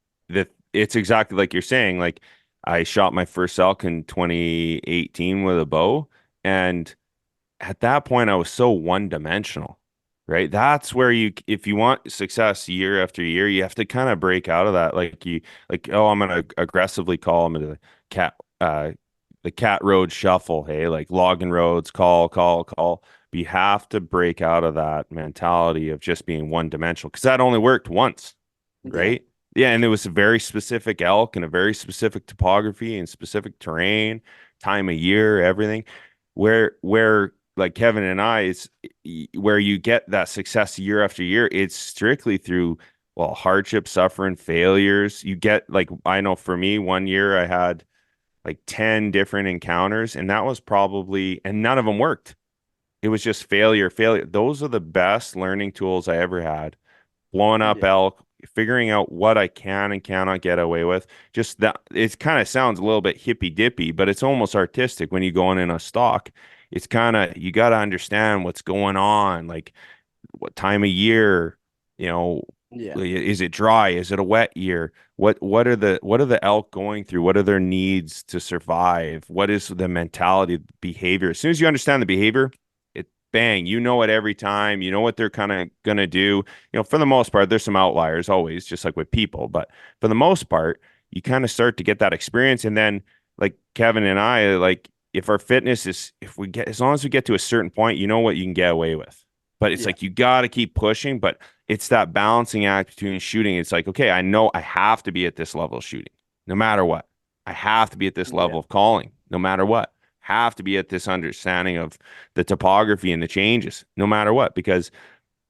it's exactly like you're saying. Like I shot my first elk in 2018 with a bow, and at that point I was so one-dimensional, right? That's where if you want success year after year, you have to kind of break out of that. Oh, I'm gonna aggressively call them into cat uh the cat road shuffle, hey, like logging roads, call. But you have to break out of that mentality of just being one-dimensional, because that only worked once, right? Yeah, and it was a very specific elk and a very specific topography and specific terrain, time of year, everything. Where like Kevin and I, it's where you get that success year after year. It's strictly through, well, hardship, suffering, failures. You get, like, I know for me, one year I had like 10 different encounters, and that was probably, and none of them worked. It was just failure. Those are the best learning tools I ever had. Blowing up elk, figuring out what I can and cannot get away with. Just that, it kind of sounds a little bit hippy dippy, but it's almost artistic when you go in a stock. It's kind of, you got to understand what's going on, like what time of year, you know, is it dry? Is it a wet year? What are the elk going through? What are their needs to survive? What is the mentality, behavior? As soon as you understand the behavior, bang, you know it every time. You know what they're kind of going to do. For the most part, there's some outliers always, just like with people. But for the most part, you kind of start to get that experience. And then, like Kevin and I, like if our fitness is, as long as we get to a certain point, you know what you can get away with. But it's like you got to keep pushing. But it's that balancing act between shooting. It's like, okay, I know I have to be at this level of shooting, no matter what. I have to be at this level of calling, no matter what. Have to be at this understanding of the topography and the changes, no matter what, because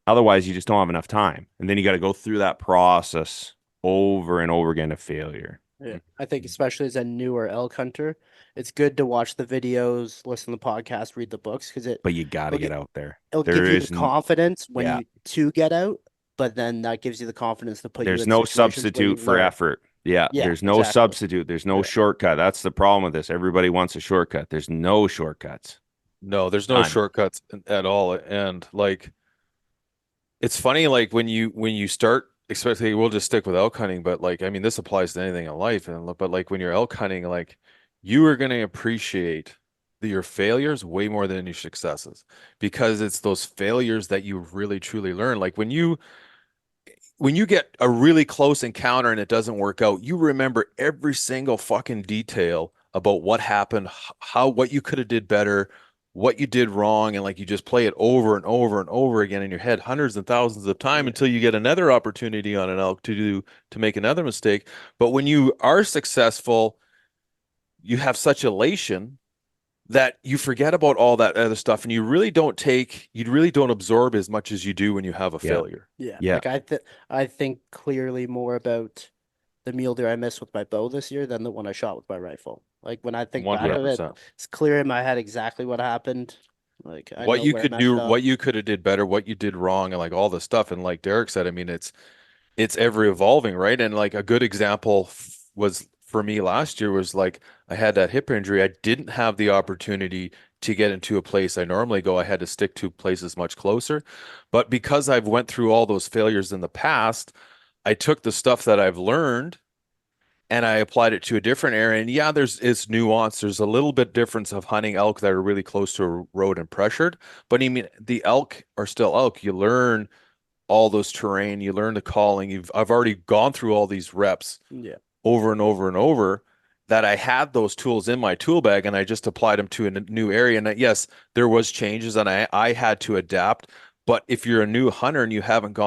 otherwise you just don't have enough time. And then you got to go through that process over and over again of failure. Yeah. I think especially as a newer elk hunter, it's good to watch the videos, listen to the podcast, read the books, but you got to get out there. It'll give you the confidence when you to get out, but then that gives you the confidence to put you in There's no substitute for effort. Yeah, there's no substitute. There's no shortcut. That's the problem with this. Everybody wants a shortcut. There's no shortcuts. No, there's no shortcuts at all. And like, it's funny, like when you start, especially, we'll just stick with elk hunting, but like, I mean, this applies to anything in life. But like when you're elk hunting, like you are going to appreciate your failures way more than your successes, because it's those failures that you really truly learn. Like when you get a really close encounter and it doesn't work out, you remember every single fucking detail about what happened, what you could have did better, what you did wrong, and like you just play it over and over and over again in your head hundreds and thousands of times until you get another opportunity on an elk to make another mistake. But when you are successful, you have such elation that you forget about all that other stuff, and you really don't absorb as much as you do when you have a failure. Like I think clearly more about the mule deer I missed with my bow this year than the one I shot with my rifle. Like when I think 100%. Back of it, it's clear in my head exactly what happened. Like what you could do, what you could have did better, what you did wrong, and like all the stuff. And like Derek said, I mean, it's ever evolving, right? And like a good example was for me last year was like I had that hip injury. I didn't have the opportunity to get into a place I normally go. I had to stick to places much closer. But because I've went through all those failures in the past, I took the stuff that I've learned and I applied it to a different area. And yeah, it's nuance. There's a little bit difference of hunting elk that are really close to a road and pressured. But I mean, the elk are still elk. You learn all those terrain. You learn the calling. I've already gone through all these reps. Over and over and over, that I had those tools in my tool bag and I just applied them to a new area. And yes, there was changes and I had to adapt. But if you're a new hunter and you haven't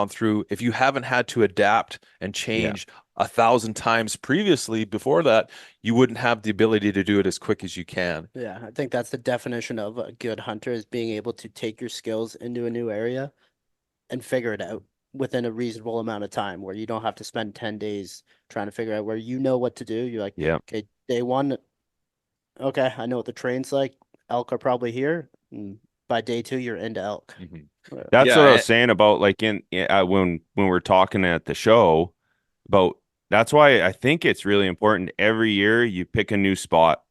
if you haven't had to adapt and change 1,000 times previously before that, you wouldn't have the ability to do it as quick as you can. Yeah, I think that's the definition of a good hunter, is being able to take your skills into a new area and figure it out within a reasonable amount of time, where you don't have to spend 10 days trying to figure out where you know what to do. You're like, okay, day one, okay, I know what the terrain's like. Elk are probably here. And by day 2 you're into elk. That's Yeah, what I was saying about like when we're talking at the show about that's why I think it's really important every year you pick a new spot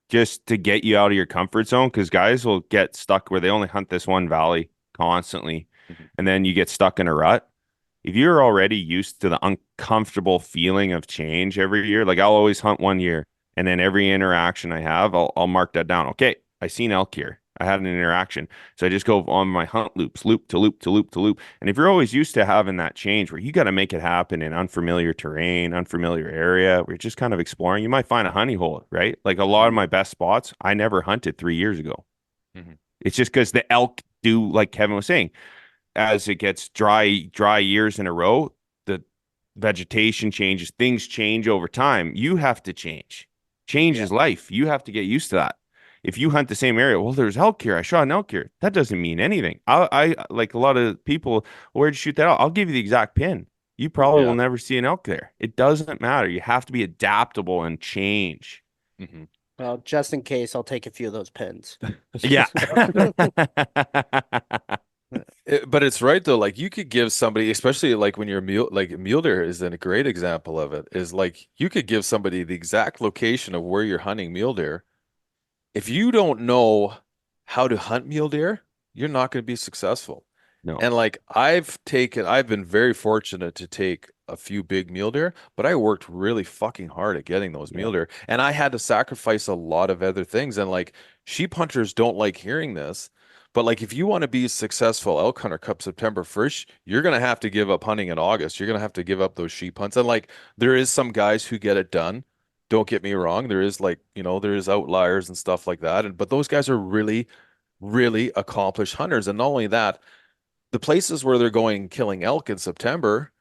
just to get you out of your comfort zone because guys will get stuck where they only hunt this one valley constantly and then you get stuck in a rut. If you're already used to the uncomfortable feeling of change every year, like I'll always hunt one year and then every interaction I have, I'll mark that down. Okay, I seen elk here. I had an interaction. So I just go on my hunt loops, loop to loop to loop to loop. And if you're always used to having that change where you got to make it happen in unfamiliar terrain, unfamiliar area, where you're just kind of exploring, you might find a honey hole, right? Like a lot of my best spots, I never hunted 3 years ago. It's just because the elk do, like Kevin was saying, as it gets dry years in a row, the vegetation changes, things change over time. You have to change. Change is life. You have to get used to that. If you hunt the same area, well, there's elk here. I shot an elk here. That doesn't mean anything. I like a lot of people, where'd you shoot that out? I'll give you the exact pin. You probably will never see an elk there. It doesn't matter. You have to be adaptable and change. Well, just in case, I'll take a few of those pins. Yeah. But it's right though. Like you could give somebody, especially like when you're mule deer is a great example of it. Is like you could give somebody the exact location of where you're hunting mule deer. If you don't know how to hunt mule deer, you're not going to be successful. No. And like I've been very fortunate to take a few big mule deer, but I worked really fucking hard at getting those mule deer, and I had to sacrifice a lot of other things. And like sheep hunters don't like hearing this. But like, if you want to be a successful elk hunter come September 1st, you're going to have to give up hunting in August. You're going to have to give up those sheep hunts. And like, there is some guys who get it done. Don't get me wrong. There is like, there is outliers and stuff like that. But those guys are really, really accomplished hunters. And not only that, the places where they're going killing elk in September,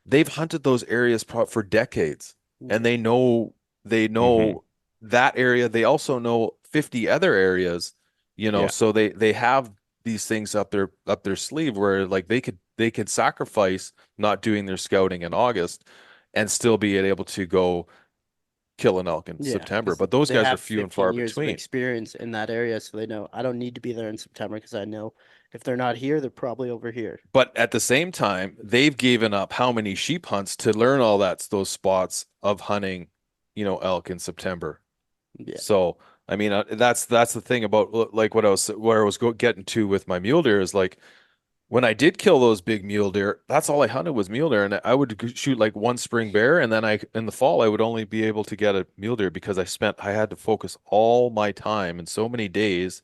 they've hunted those areas for decades. And they know that area. They also know 50 other areas. So they have these things up their sleeve where like they could sacrifice not doing their scouting in August and still be able to go kill an elk in September. But those guys are few and far years between. Of experience in that area, so they know I don't need to be there in September because I know if they're not here, they're probably over here. But at the same time, they've given up how many sheep hunts to learn all those spots of hunting, elk in September. Yeah. So I mean, that's the thing about like where I was getting to with my mule deer is like when I did kill those big mule deer, that's all I hunted was mule deer, and I would shoot like one spring bear, and then in the fall I would only be able to get a mule deer because I had to focus all my time in so many days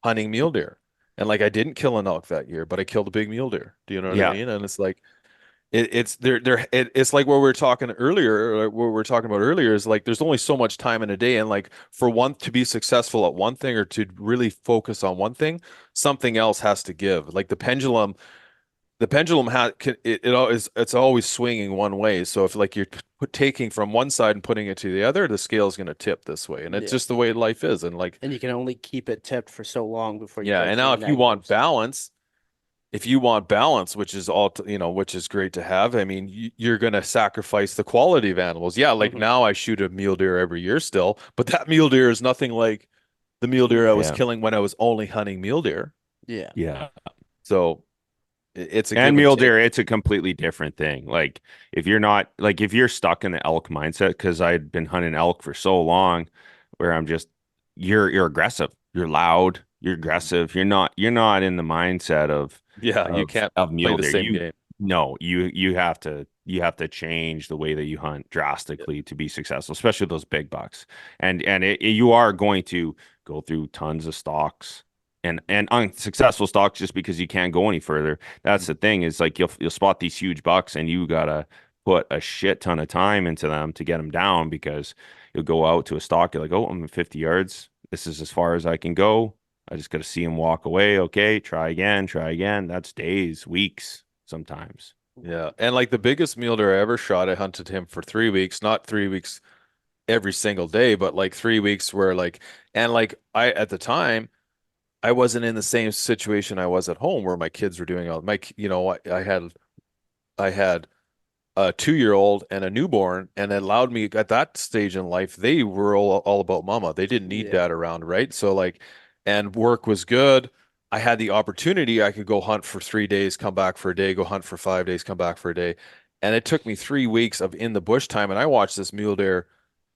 hunting mule deer, and like I didn't kill an elk that year, but I killed a big mule deer. Do you know what I mean? And it's like. It's like what we were talking earlier, or what we were talking about earlier is like there's only so much time in a day, and like for one to be successful at one thing or to really focus on one thing, something else has to give. Like the pendulum it's always swinging one way. So if like you're taking from one side and putting it to the other, the scale is going to tip this way, and it's just the way life is. And like, and you can only keep it tipped for so long before you. And now if you want balance. Which is which is great to have. I mean, you're going to sacrifice the quality of animals. Yeah. Like now I shoot a mule deer every year still, but that mule deer is nothing like the mule deer I was killing when I was only hunting mule deer. Yeah. Yeah. So it's mule deer, it's a completely different thing. Like if you're stuck in the elk mindset, because I'd been hunting elk for so long where you're aggressive, you're loud, you're aggressive. You're not in the mindset of you can't mule play the same game. No, you have to change the way that you hunt drastically to be successful, especially those big bucks. And you are going to go through tons of stalks and unsuccessful stalks just because you can't go any further. That's the thing is like you'll spot these huge bucks and you gotta put a shit ton of time into them to get them down because you'll go out to a stalk. You're like, oh, I'm at 50 yards. This is as far as I can go. I just got to see him walk away. Okay, try again. That's days, weeks, sometimes. Yeah. And like the biggest mule deer I ever shot, I hunted him for 3 weeks, not 3 weeks every single day, but like 3 weeks where at the time, I wasn't in the same situation I was at home where my kids were doing I had a 2-year-old and a newborn, and it allowed me at that stage in life, they were all about mama. They didn't need dad around. Right. So like, and work was good, I had the opportunity. I could go hunt for 3 days, come back for a day, go hunt for 5 days, come back for a day. And it took me 3 weeks of in the bush time. And I watched this mule deer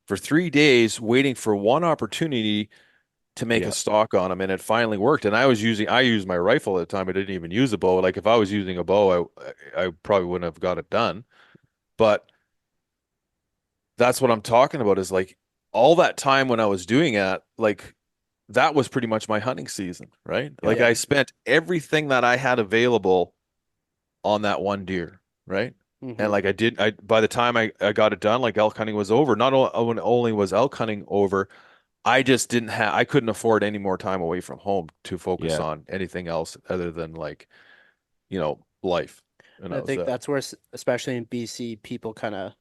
for 3 days waiting for one opportunity to make a stalk on him. And it finally worked. And I used my rifle at the time. I didn't even use a bow. Like if I was using a bow, I probably wouldn't have got it done. But that's what I'm talking about is like all that time when I was doing it, like that was pretty much my hunting season, right? Like I spent everything that I had available on that one deer, right? And like by the time I got it done, like elk hunting was over. Not only was elk hunting over, I just I couldn't afford any more time away from home to focus on anything else other than like, life. And I think that's where, especially in BC, people kind of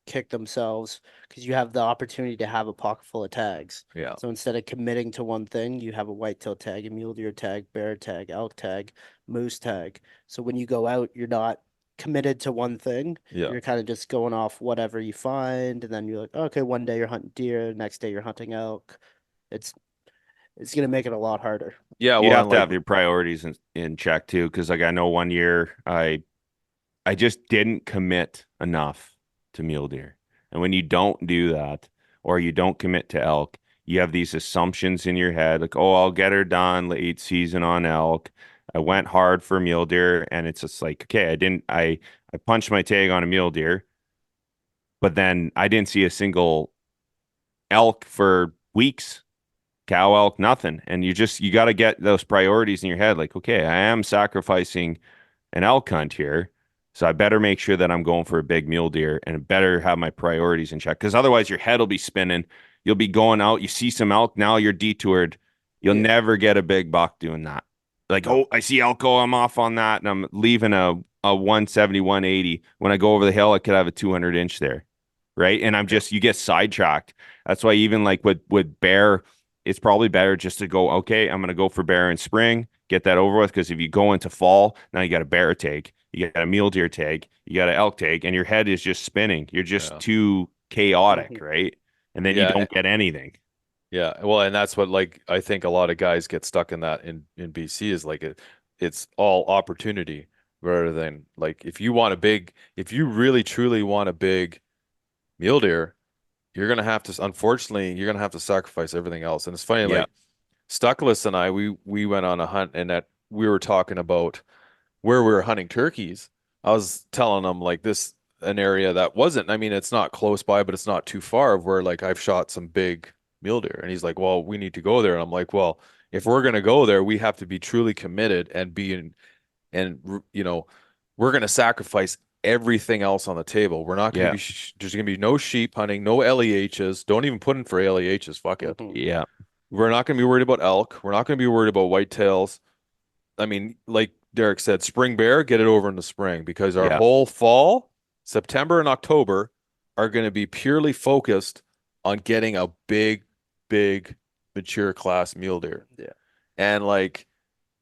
kick themselves because you have the opportunity to have a pocket full of tags. Yeah. So instead of committing to one thing, you have a whitetail tag, a mule deer tag, bear tag, elk tag, moose tag. So when you go out, you're not committed to one thing. Yeah. You're kind of just going off whatever you find, and then you're like, okay, one day you're hunting deer, next day you're hunting elk. It's gonna make it a lot harder. Yeah, you have to have your priorities in check too, because like I know one year I just didn't commit enough to mule deer. And when you don't do that, or you don't commit to elk, you have these assumptions in your head like, oh, I'll get her done late season on elk. I went hard for mule deer, and it's just like, okay, I punched my tag on a mule deer, but then I didn't see a single elk for weeks. Cow, elk, nothing. And you got to get those priorities in your head. Like, okay, I am sacrificing an elk hunt here. So I better make sure that I'm going for a big mule deer and better have my priorities in check. Because otherwise your head will be spinning. You'll be going out. You see some elk. Now you're detoured. You'll never get a big buck doing that. Like, oh, I see elk. Oh, I'm off on that. And I'm leaving a 170, 180. When I go over the hill, I could have a 200 inch there. Right. And you get sidetracked. That's why even like with bear, it's probably better just to go, okay, I'm going to go for bear in spring, get that over with. Because if you go into fall, now you got a bear tag. You got a mule deer tag, you got an elk tag, and your head is just spinning. You're just too chaotic, right? And then you don't get anything. Yeah. Well, and that's what like I think a lot of guys get stuck in that in BC is like it's all opportunity rather than like if you really truly want a big mule deer, unfortunately, you're gonna have to sacrifice everything else. And it's funny, like Stuckless and I, we went on a hunt and that we were talking about where we were hunting turkeys. I was telling them like an area that wasn't, I mean, it's not close by, but it's not too far of where like I've shot some big mule deer. And he's like, well, we need to go there. And I'm like, well, if we're going to go there, we have to be truly committed and we're going to sacrifice everything else on the table. We're not going to be, there's going to be no sheep hunting, no LEHs. Don't even put in for LEHs. Fuck it. Yeah. We're not going to be worried about elk. We're not going to be worried about whitetails. I mean, like Derek said, spring bear, get it over in the spring because our whole fall, September and October are going to be purely focused on getting a big mature class mule deer. Yeah. And like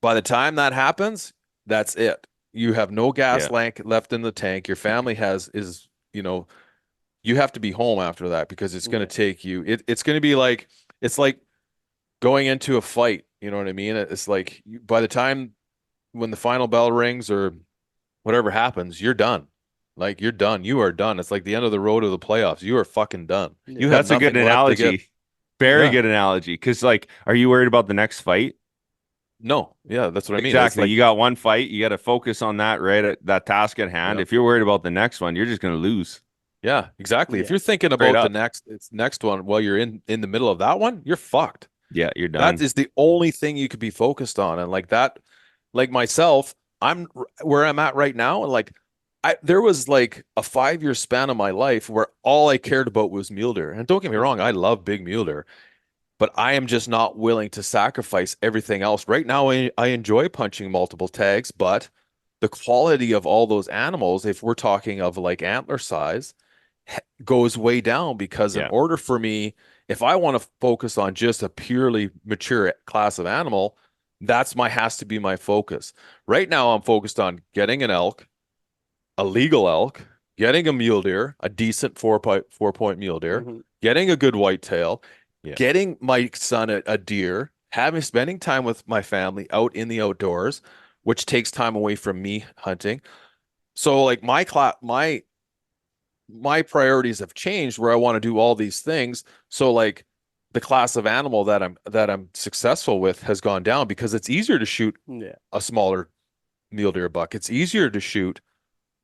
by the time that happens, that's it. You have no gas left in the tank. Your family you have to be home after that because it's going to take you, it's going to be like, it's like going into a fight. You know what I mean? It's like by the time when the final bell rings or whatever happens, you're done. Like you're done. You are done. It's like the end of the road of the playoffs. You are fucking done. You have That's a good analogy. Very good analogy. Because like, are you worried about the next fight? No. Yeah, that's what I mean. Exactly. Like, you got one fight. You got to focus on that, right? At that task at hand. If you're worried about the next one, you're just going to lose. Yeah, exactly. If you're thinking about the next one while you're in the middle of that one, you're fucked. Yeah, you're done. That is the only thing you could be focused on. And like that, like myself, I'm where I'm at right now. And like, there was like a 5-year span of my life where all I cared about was mule deer. And don't get me wrong, I love big mule deer, but I am just not willing to sacrifice everything else. Right now, I enjoy punching multiple tags, but the quality of all those animals, if we're talking of like antler size, goes way down because in order for me, if I want to focus on just a purely mature class of animal, has to be my focus. Right now, I'm focused on getting an elk, a legal elk, getting a mule deer, a decent four-point mule deer, getting a good whitetail, getting my son a deer, spending time with my family out in the outdoors, which takes time away from me hunting. So like my priorities have changed where I want to do all these things. So like the class of animal that I'm successful with has gone down because it's easier to shoot a smaller mule deer buck. It's easier to shoot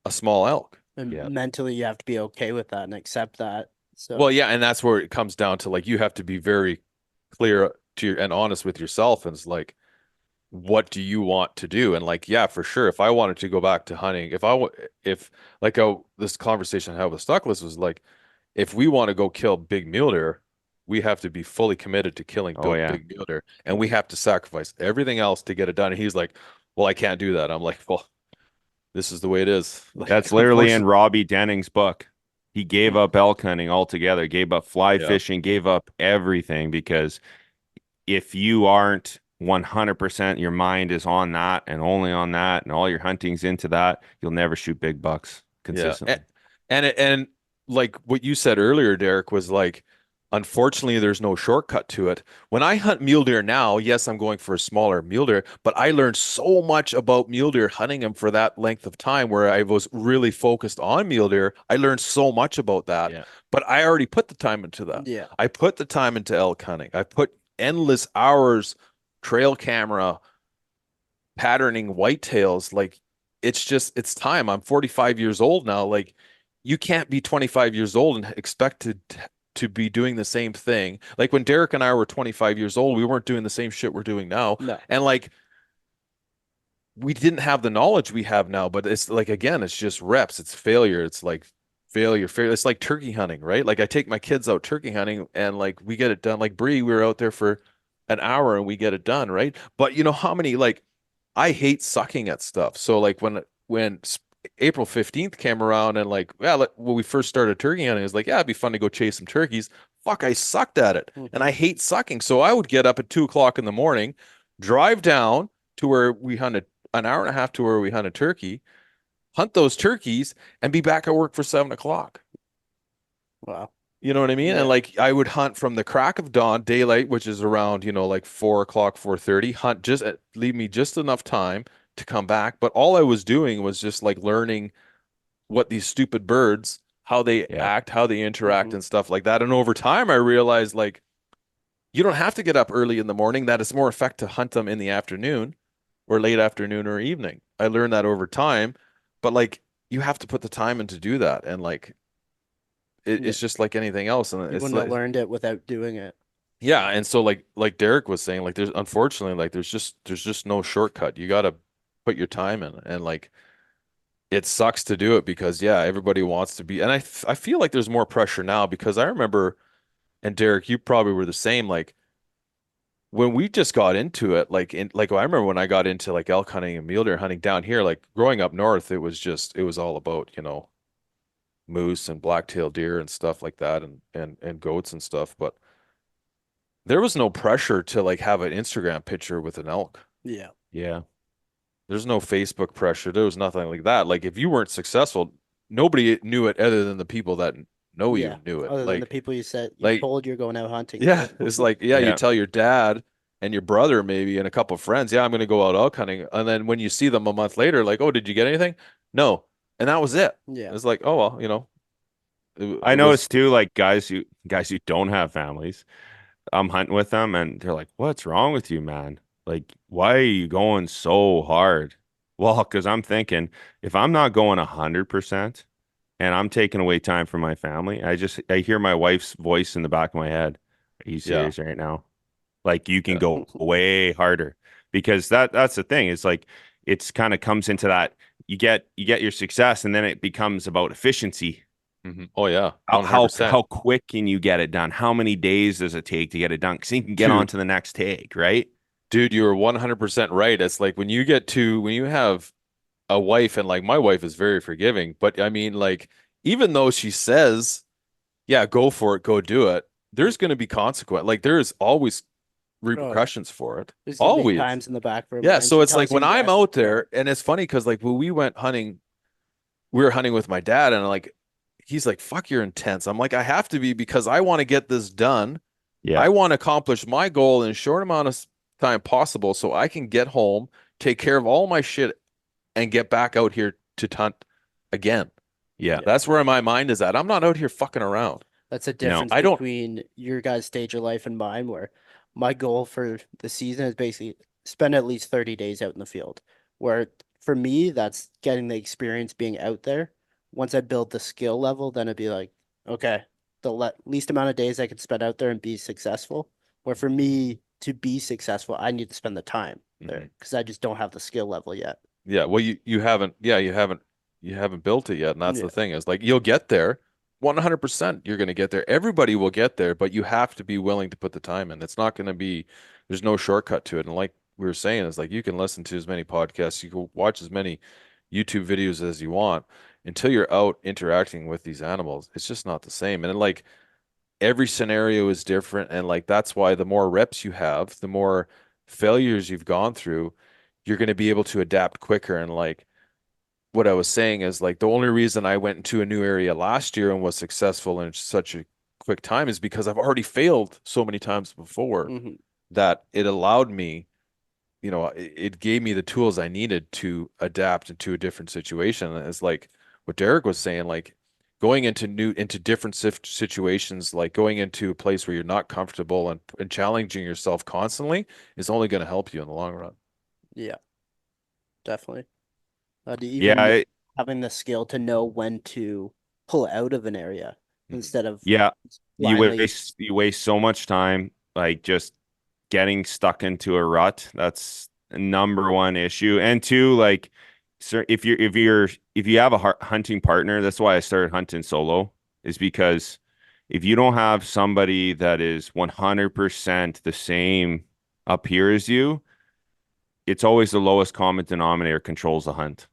a small elk. And mentally you have to be okay with that and accept that. So well, yeah, and that's where it comes down to like you have to be very clear and honest with yourself, and it's like, what do you want to do? And like, yeah, for sure, if I wanted to go back to hunting, if like this conversation I had with Stuckless was like, if we want to go kill big mule deer, we have to be fully committed to killing big mule deer, and we have to sacrifice everything else to get it done. And he's like, well, I can't do that. I'm like, well, this is the way it is. Like, that's literally in Robbie Denning's book. He gave up elk hunting altogether, gave up fly fishing, gave up everything, because if you aren't 100%, your mind is on that and only on that, and all your hunting's into that, you'll never shoot big bucks consistently. And like what you said earlier, Derek, was like, unfortunately, there's no shortcut to it. When I hunt mule deer now, yes, I'm going for a smaller mule deer, but I learned so much about mule deer hunting them for that length of time where I was really focused on mule deer. I learned so much about that, but I already put the time into that. Yeah. I put the time into elk hunting. I put endless hours trail camera patterning whitetails. Like, it's time. I'm 45 years old now. Like, you can't be 25 years old and expect to be doing the same thing. Like when Derek and I were 25 years old, we weren't doing the same shit we're doing now. No. And like, we didn't have the knowledge we have now, but it's like, again, it's just reps. It's failure. It's like failure. It's like turkey hunting, right? Like I take my kids out turkey hunting and like, we get it done. Like Bree, we were out there for an hour and we get it done. Right. But you know how many, like, I hate sucking at stuff. So like when April 15th came around and like, when we first started turkey hunting, it was like, yeah, it'd be fun to go chase some turkeys. Fuck, I sucked at it. And I hate sucking. So I would get up at 2:00 in the morning, drive down to where we hunted, an hour and a half to where we hunted turkey, hunt those turkeys, and be back at work for 7:00. Wow. You know what I mean? Yeah. And like, I would hunt from the crack of dawn, daylight, which is around, like 4:00, 4:30, hunt, leave me just enough time to come back. But all I was doing was just like learning what these stupid birds, how they act, how they interact and stuff like that. And over time, I realized like, you don't have to get up early in the morning. That it's more effective to hunt them in the afternoon or late afternoon or evening. I learned that over time, but like, you have to put the time in to do that. And like, it's just like anything else. And You it's wouldn't like, have learned it without doing it. yeah. And so like Derek was saying, like, there's unfortunately, like, there's just no shortcut. You got to put your time in, and like, it sucks to do it because everybody wants to be, and I feel like there's more pressure now because I remember, and Derek, you probably were the same, like when we just got into it, like I remember when I got into like elk hunting and mule deer hunting down here, like growing up north, it was all about, moose and black-tailed deer and stuff like that, and goats and stuff, but there was no pressure to like have an Instagram picture with an elk. Yeah. Yeah. There's no Facebook pressure. There was nothing like that. Like if you weren't successful, nobody knew it other than the people that know you knew it. Other like than the people you like, told you're going out hunting. Yeah, it's like, you tell your dad and your brother maybe and a couple of friends, I'm going to go out elk hunting. And then when you see them a month later, like, oh, did you get anything? No. And that was it. Yeah. It's like, oh, well, I noticed too, like guys who don't have families, I'm hunting with them and they're like, what's wrong with you, man? Like, why are you going so hard? Well, because I'm thinking if I'm not going 100% and I'm taking away time from my family, I hear my wife's voice in the back of my head. Are you serious right now? Like, you can go way harder, because that's the thing. It's like, it's kind of comes into that, you get your success and then it becomes about efficiency. Mm-hmm. Oh yeah. How quick can you get it done? How many days does it take to get it done? Because you can get on to the next take, right? Dude, you're 100% right. It's like when you have a wife, and like my wife is very forgiving, but I mean, like, even though she says, yeah, go for it, go do it, there's going to be consequence. Like there's always repercussions for it. There's always times in the back for so it's like when I'm out there, and it's funny because like when we went hunting, we were hunting with my dad, and like, he's like, fuck, you're intense. I'm like, I have to be because I want to get this done. Yeah. I want to accomplish my goal in a short amount of time possible so I can get home, take care of all my shit, and get back out here to hunt again. Yeah. That's where my mind is at. I'm not out here fucking around. That's a difference I don't. between your guys' stage of life and mine, where my goal for the season is basically spend at least 30 days out in the field. Where for me, that's getting the experience being out there. Once I build the skill level, then it'd be like, okay, the least amount of days I can spend out there and be successful. Where for me to be successful, I need to spend the time there because I just don't have the skill level yet. Yeah, well, you haven't. Yeah, you haven't built it yet, and that's the thing is like you'll get there. 100% you're going to get there. Everybody will get there, but you have to be willing to put the time in. It's not going to be, there's no shortcut to it. And like we were saying, is like you can listen to as many podcasts, you can watch as many YouTube videos as you want until you're out interacting with these animals. It's just not the same. And like every scenario is different. And like that's why the more reps you have, the more failures you've gone through, you're going to be able to adapt quicker. And like, what I was saying is like the only reason I went into a new area last year and was successful in such a quick time is because I've already failed so many times before that it allowed me, it gave me the tools I needed to adapt into a different situation. And it's like what Derek was saying, like going into different situations, like going into a place where you're not comfortable and challenging yourself constantly is only going to help you in the long run. Yeah, definitely. Having the skill to know when to pull out of an area instead of you waste so much time like just getting stuck into a rut. That's the number one issue. And two, like, so if you have a hunting partner, that's why I started hunting solo, is because if you don't have somebody that is 100% the same up here as you, it's always the lowest common denominator controls the hunt.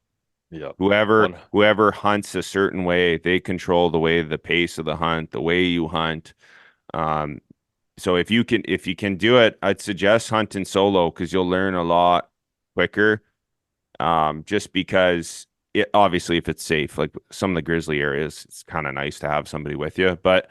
Yeah. Whoever hunts a certain way, they control the pace of the hunt, the way you hunt. So if you can do it, I'd suggest hunting solo because you'll learn a lot quicker. Just because obviously if it's safe, like some of the grizzly areas, it's kind of nice to have somebody with you, but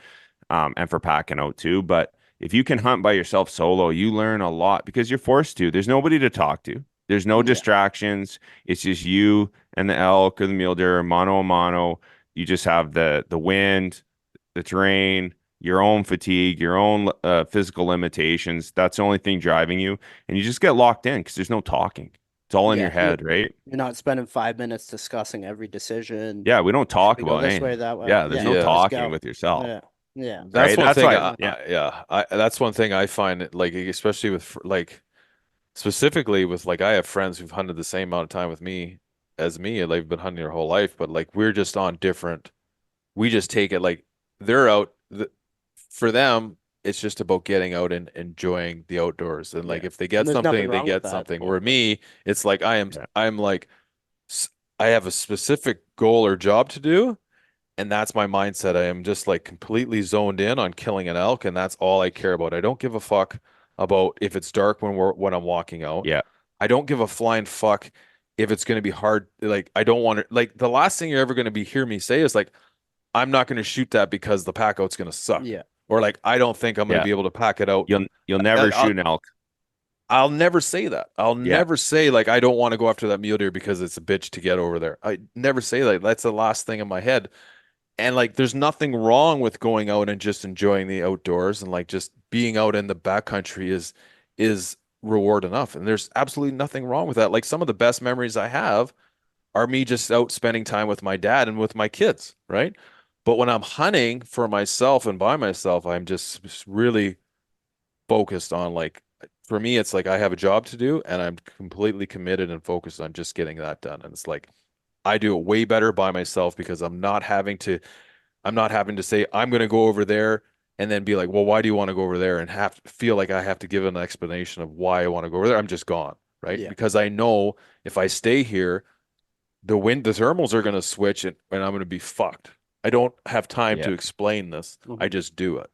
and for packing out too. But if you can hunt by yourself solo, you learn a lot because you're forced to. There's nobody to talk to. There's no distractions. It's just you and the elk or the mule deer, mano a mano. You just have the wind, the terrain, your own fatigue, your own physical limitations. That's the only thing driving you. And you just get locked in because there's no talking. It's all in your head, right? You're not spending 5 minutes discussing every decision. Yeah, we don't talk about this anything. way, that way. Yeah, there's no talking with yourself. Yeah. That's right? one thing. Why, that's one thing I find, like, especially with like, specifically with like, I have friends who've hunted the same amount of time with me as me, and they've been hunting their whole life, but like we're just on different. We just take it like they're out. For them, it's just about getting out and enjoying the outdoors, and like if they get something, they get something. Where me, it's like I'm like, I have a specific goal or job to do. And that's my mindset. I am just like completely zoned in on killing an elk, and that's all I care about. I don't give a fuck about if it's dark when I'm walking out. Yeah. I don't give a flying fuck if it's going to be hard. Like I don't want to. Like the last thing you're ever going to hear me say is like, I'm not going to shoot that because the pack out's going to suck. Yeah. Or like I don't think I'm going to be able to pack it out. You'll never shoot an elk. I'll never say that. I'll never say like I don't want to go after that mule deer because it's a bitch to get over there. I never say that. That's the last thing in my head. And like, there's nothing wrong with going out and just enjoying the outdoors, and like just being out in the backcountry is reward enough. And there's absolutely nothing wrong with that. Like some of the best memories I have are me just out spending time with my dad and with my kids, right? But when I'm hunting for myself and by myself, I'm just really focused on like, for me, it's like I have a job to do and I'm completely committed and focused on just getting that done. And it's like, I do it way better by myself because I'm not having to say, I'm going to go over there and then be like, well, why do you want to go over there? And have to feel like I have to give an explanation of why I want to go over there. I'm just gone. Right. Yeah. Because I know if I stay here, the thermals are going to switch and I'm going to be fucked. I don't have time to explain this. I just do it.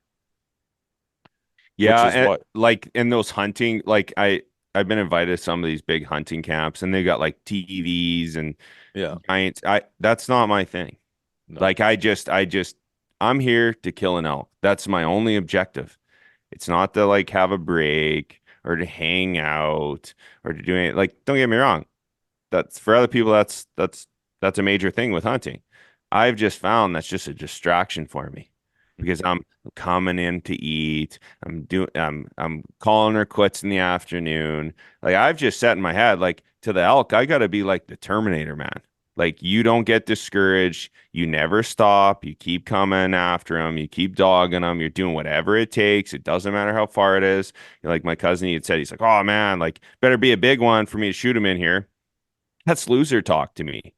Yeah. And like in those hunting, like I've been invited to some of these big hunting camps and they got like TVs and giants. That's not my thing. No. Like I'm here to kill an elk. That's my only objective. It's not to like have a break or to hang out or to do it. Like, don't get me wrong. That's for other people, that's a major thing with hunting. I've just found that's just a distraction for me because I'm coming in to eat. I'm calling her quits in the afternoon. Like I've just set in my head, like to the elk, I gotta be like the Terminator, man. Like you don't get discouraged. You never stop. You keep coming after them. You keep dogging them. You're doing whatever it takes. It doesn't matter how far it is. Like my cousin, he had said, he's like, "Oh man, like better be a big one for me to shoot him in here." That's loser talk to me.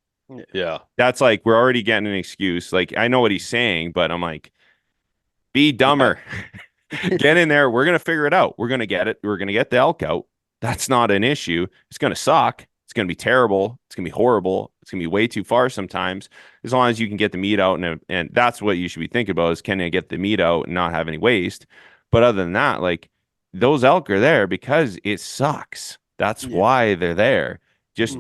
Yeah. That's like we're already getting an excuse. Like I know what he's saying, but I'm like, be dumber. Get in there. We're gonna figure it out. We're gonna get it. We're gonna get the elk out. That's not an issue. It's gonna suck. It's gonna be terrible. It's gonna be horrible. It's gonna be way too far sometimes. As long as you can get the meat out, and that's what you should be thinking about is can I get the meat out and not have any waste? But other than that, like those elk are there because it sucks. That's why they're there. Just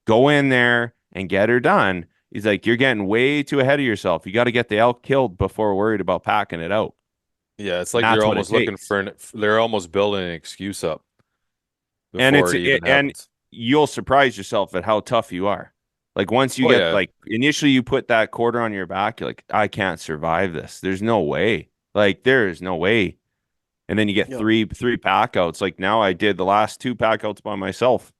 go in there and get her done. He's like, you're getting way too ahead of yourself. You got to get the elk killed before worried about packing it out. Yeah, it's like they're almost looking for they're almost building an excuse up. And you'll surprise yourself at how tough you are. Like once you like initially you put that quarter on your back, you're like, I can't survive this. There's no way. Like there is no way. And then you get three pack outs. Like now I did the last 2 pack outs by myself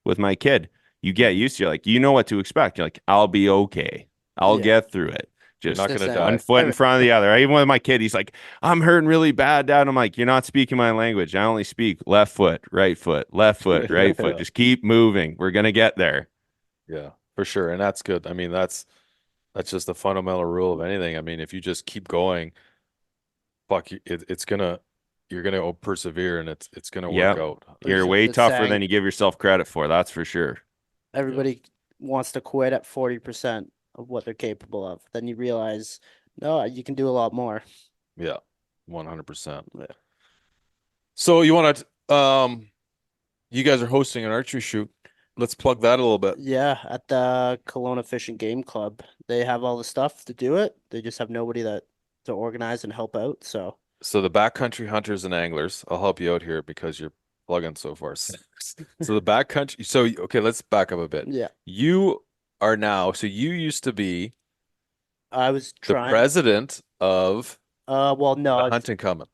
with my kid. You get used to it. Like, you know what to expect. You're like, I'll be okay. I'll get through it. Just not gonna die. One foot in front of the other. Even with my kid, he's like, I'm hurting really bad, Dad. I'm like, you're not speaking my language. I only speak left foot, right foot, left foot, right foot. Just keep moving. We're going to get there. Yeah, for sure. And that's good. I mean, that's just the fundamental rule of anything. I mean, if you just keep going, you're gonna persevere and it's gonna work out. You're way tougher than you give yourself credit for. That's for sure. Everybody wants to quit at 40% of what they're capable of. Then you realize, no, you can do a lot more. Yeah, 100%. Yeah. So you want to, you guys are hosting an archery shoot. Let's plug that a little bit. Yeah, at the Kelowna Fish and Game Club. They have all the stuff to do it. They just have nobody to organize and help out. So the Backcountry Hunters and Anglers, I'll help you out here because you're plugging so far. So the Backcountry, okay, let's back up a bit. Yeah. You are now, so you used to be the president of the Hunting Common.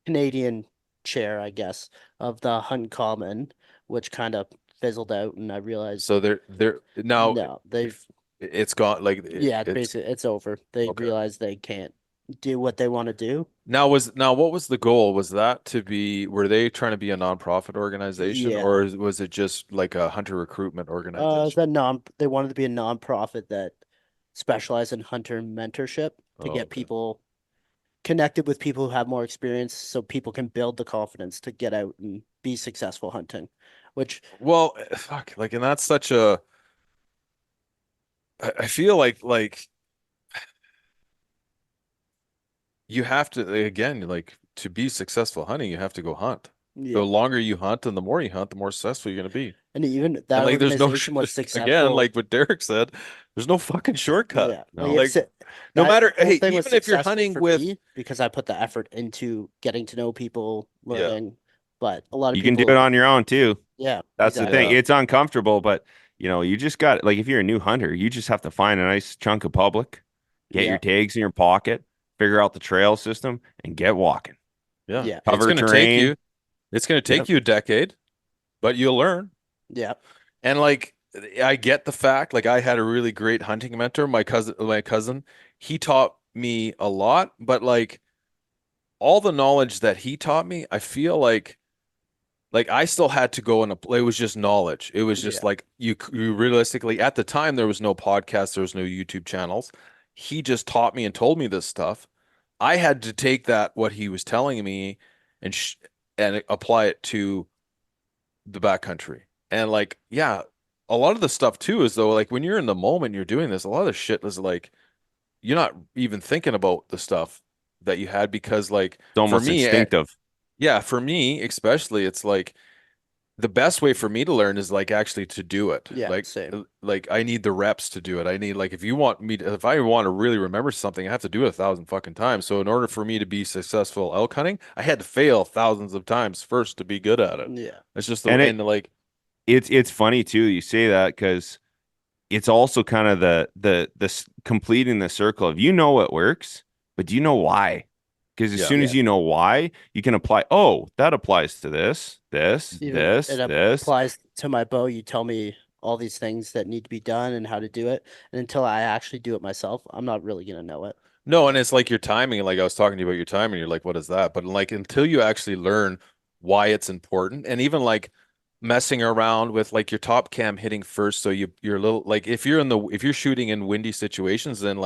Canadian chair, I guess, of the Hunt Common, which kind of fizzled out, and I realized it's gone. Like basically it's over. They realized they can't do what they want to do. Now what was the goal? Was that were they trying to be a nonprofit organization, or was it just like a hunter recruitment organization? They wanted to be a nonprofit that specialized in hunter mentorship to get people connected with people who have more experience, so people can build the confidence to get out and be successful hunting. Which, well, fuck, like, and that's such a. I feel like you have to, again, like, to be successful hunting, you have to go hunt. Yeah. The longer you hunt and the more you hunt, the more successful you're going to be. And even that organization was successful. Again, like what Derek said, there's no fucking shortcut. Yeah. No. Like, no matter, hey, even if you're hunting with... because I put the effort into getting to know people, learning, but a lot of people... You can do it on your own, too. Yeah. That's the thing. It's uncomfortable, but, you just got, like, if you're a new hunter, you just have to find a nice chunk of public, get your tags in your pocket, figure out the trail system, and get walking. Yeah. Cover terrain. It's going to take you a decade, but you'll learn. Yeah. And like, I get the fact, like, I had a really great hunting mentor, my cousin, he taught me a lot, but like all the knowledge that he taught me, I feel like I still had to go it was just knowledge. It was just like you realistically, at the time, there was no podcast, there was no YouTube channels. He just taught me and told me this stuff. I had to take what he was telling me and apply it to the backcountry. And like, yeah, a lot of the stuff too is though, like when you're in the moment, you're doing this, a lot of the shit is like, you're not even thinking about the stuff that you had because like, it's almost instinctive. Yeah. For me, especially, it's like the best way for me to learn is like actually to do it. Yeah, Like, same. like I need the reps to do it. I need like if I want to really remember something, I have to do it 1,000 fucking times. So in order for me to be successful elk hunting, I had to fail thousands of times first to be good at it. Yeah. It's just And like it's funny too. You say that because it's also kind of the completing the circle of what works, but do you know why? Because as soon as you know why, you can apply. Oh, that applies to this, Even this. it applies to my bow. You tell me all these things that need to be done and how to do it. And until I actually do it myself, I'm not really gonna know it. no, and it's like your timing. Like I was talking to you about your timing. You're like, what is that? But like until you actually learn why it's important, and even like messing around with like your top cam hitting first, so you're a little like if you're shooting in windy situations, then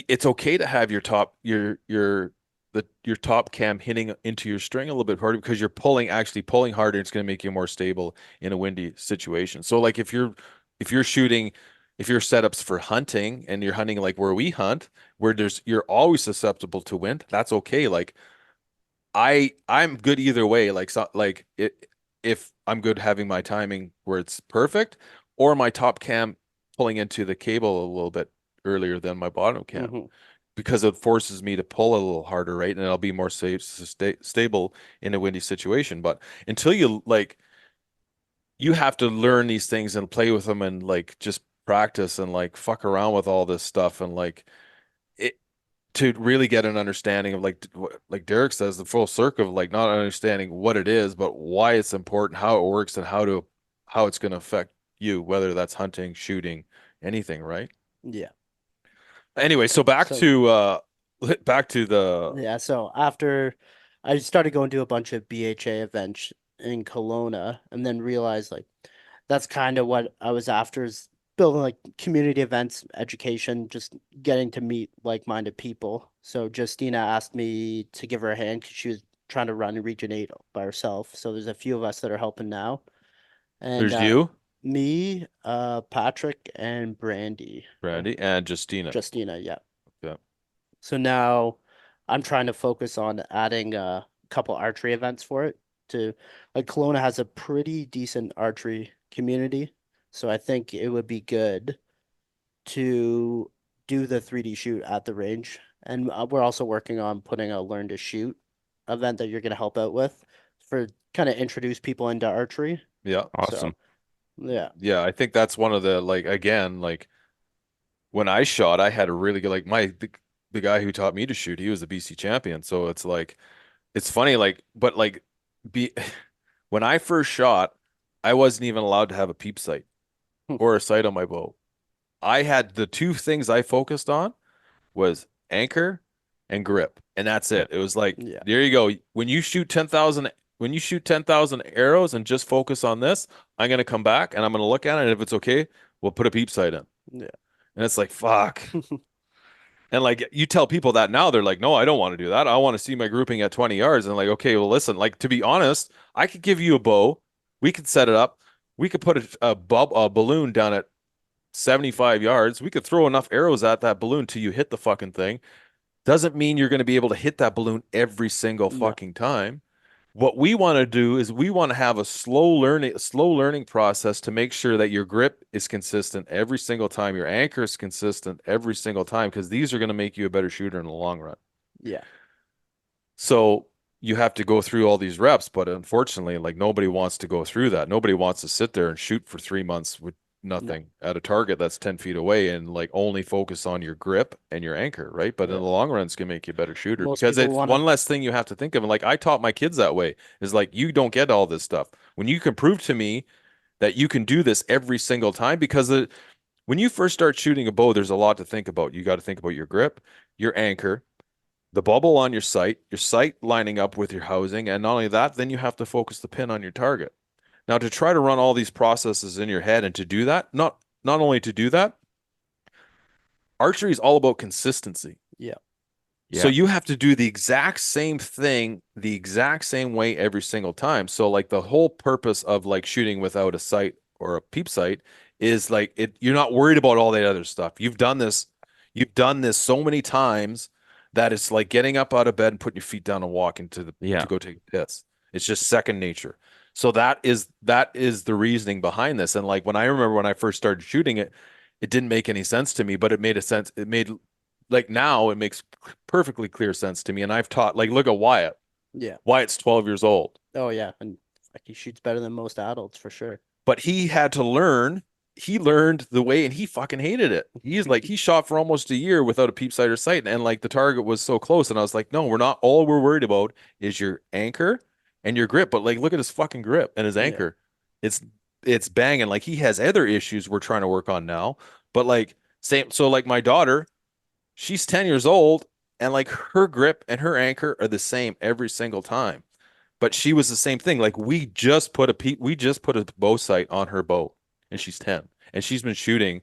it's okay to have your top cam hitting into your string a little bit harder because you're actually pulling harder. It's going to make you more stable in a windy situation. So like if you're shooting, if your setup's for hunting and you're hunting like where we hunt, where you're always susceptible to wind, that's okay. Like I'm good either way. Like if I'm good having my timing where it's perfect, or my top cam pulling into the cable a little bit earlier than my bottom cam, because it forces me to pull a little harder, right? And I'll be more stable in a windy situation. But until you have to learn these things and play with them and like just practice and like fuck around with all this stuff and like it to really get an understanding of like Derek says, the full circle of like not understanding what it is, but why it's important, how it works, and how it's going to affect you, whether that's hunting, shooting, anything, right? Yeah. Anyway, so back to the Yeah, so after I started going to a bunch of BHA events in Kelowna and then realized like that's kind of what I was after is building like community events, education, just getting to meet like-minded people. So Justina asked me to give her a hand because she was trying to run Region 8 by herself. So there's a few of us that are helping now. And there's you, me, Patrick, and Brandy. and Justina. Justina, yeah. Yeah. So now I'm trying to focus on adding a couple archery events for it to like Kelowna has a pretty decent archery community. So I think it would be good to do the 3D shoot at the range. And we're also working on putting a learn to shoot event that you're going to help out with for kind of introduce people into archery. Yeah. Awesome. So, yeah. Yeah, I think that's one of the like when I shot, I had a really good the guy who taught me to shoot, he was a BC champion. So it's like it's funny but be when I first shot, I wasn't even allowed to have a peep sight or a sight on my bow. I had the two things I focused on was anchor and grip, and that's it. It was like, there you go. When you shoot 10,000 arrows and just focus on this, I'm going to come back and I'm going to look at it. And if it's okay, we'll put a peep sight in. Yeah. And it's like, fuck. And like you tell people that now, they're like, no, I don't want to do that. I want to see my grouping at 20 yards. And like, okay, well, listen, like to be honest, I could give you a bow. We could set it up. We could put a balloon down at 75 yards. We could throw enough arrows at that balloon till you hit the fucking thing. Doesn't mean you're going to be able to hit that balloon every single fucking time. What we want to do is we want to have a slow learning process to make sure that your grip is consistent every single time, your anchor is consistent every single time, because these are going to make you a better shooter in the long run. Yeah. So you have to go through all these reps, but unfortunately, like nobody wants to go through that. Nobody wants to sit there and shoot for 3 months with nothing at a target that's 10 feet away and like only focus on your grip and your anchor, right? But in the long run, it's gonna make you a better shooter because it's one less thing you have to think of. And like I taught my kids that way is like, you don't get all this stuff. When you can prove to me that you can do this every single time, because when you first start shooting a bow, there's a lot to think about. You got to think about your grip, your anchor, the bubble on your sight lining up with your housing. And not only that, then you have to focus the pin on your target. Now, to try to run all these processes in your head and to do that, not only to do that, archery is all about consistency. Yeah. So you have to do the exact same thing, the exact same way every single time. So like the whole purpose of like shooting without a sight or a peep sight is like you're not worried about all that other stuff. You've done this so many times that it's like getting up out of bed and putting your feet down and walking to go take a piss. It's just second nature. So that is the reasoning behind this. And like when I remember when I first started shooting it, it didn't make any sense to me, but it made a sense. It made like now it makes perfectly clear sense to me. And I've taught like look at Wyatt. Yeah. Wyatt's 12 years old. Oh yeah, and like he shoots better than most adults for sure. But he had to learn. He learned the way, and he fucking hated it. He's like he shot for almost a year without a peep sight or sight, and like the target was so close. And I was like, no, we're not. All we're worried about is your anchor and your grip. But like, look at his fucking grip and his anchor. It's banging. Like he has other issues we're trying to work on now. But like same. So like my daughter, she's 10 years old, and like her grip and her anchor are the same every single time. But she was the same thing. Like we just put a bow sight on her bow, and she's 10, and she's been shooting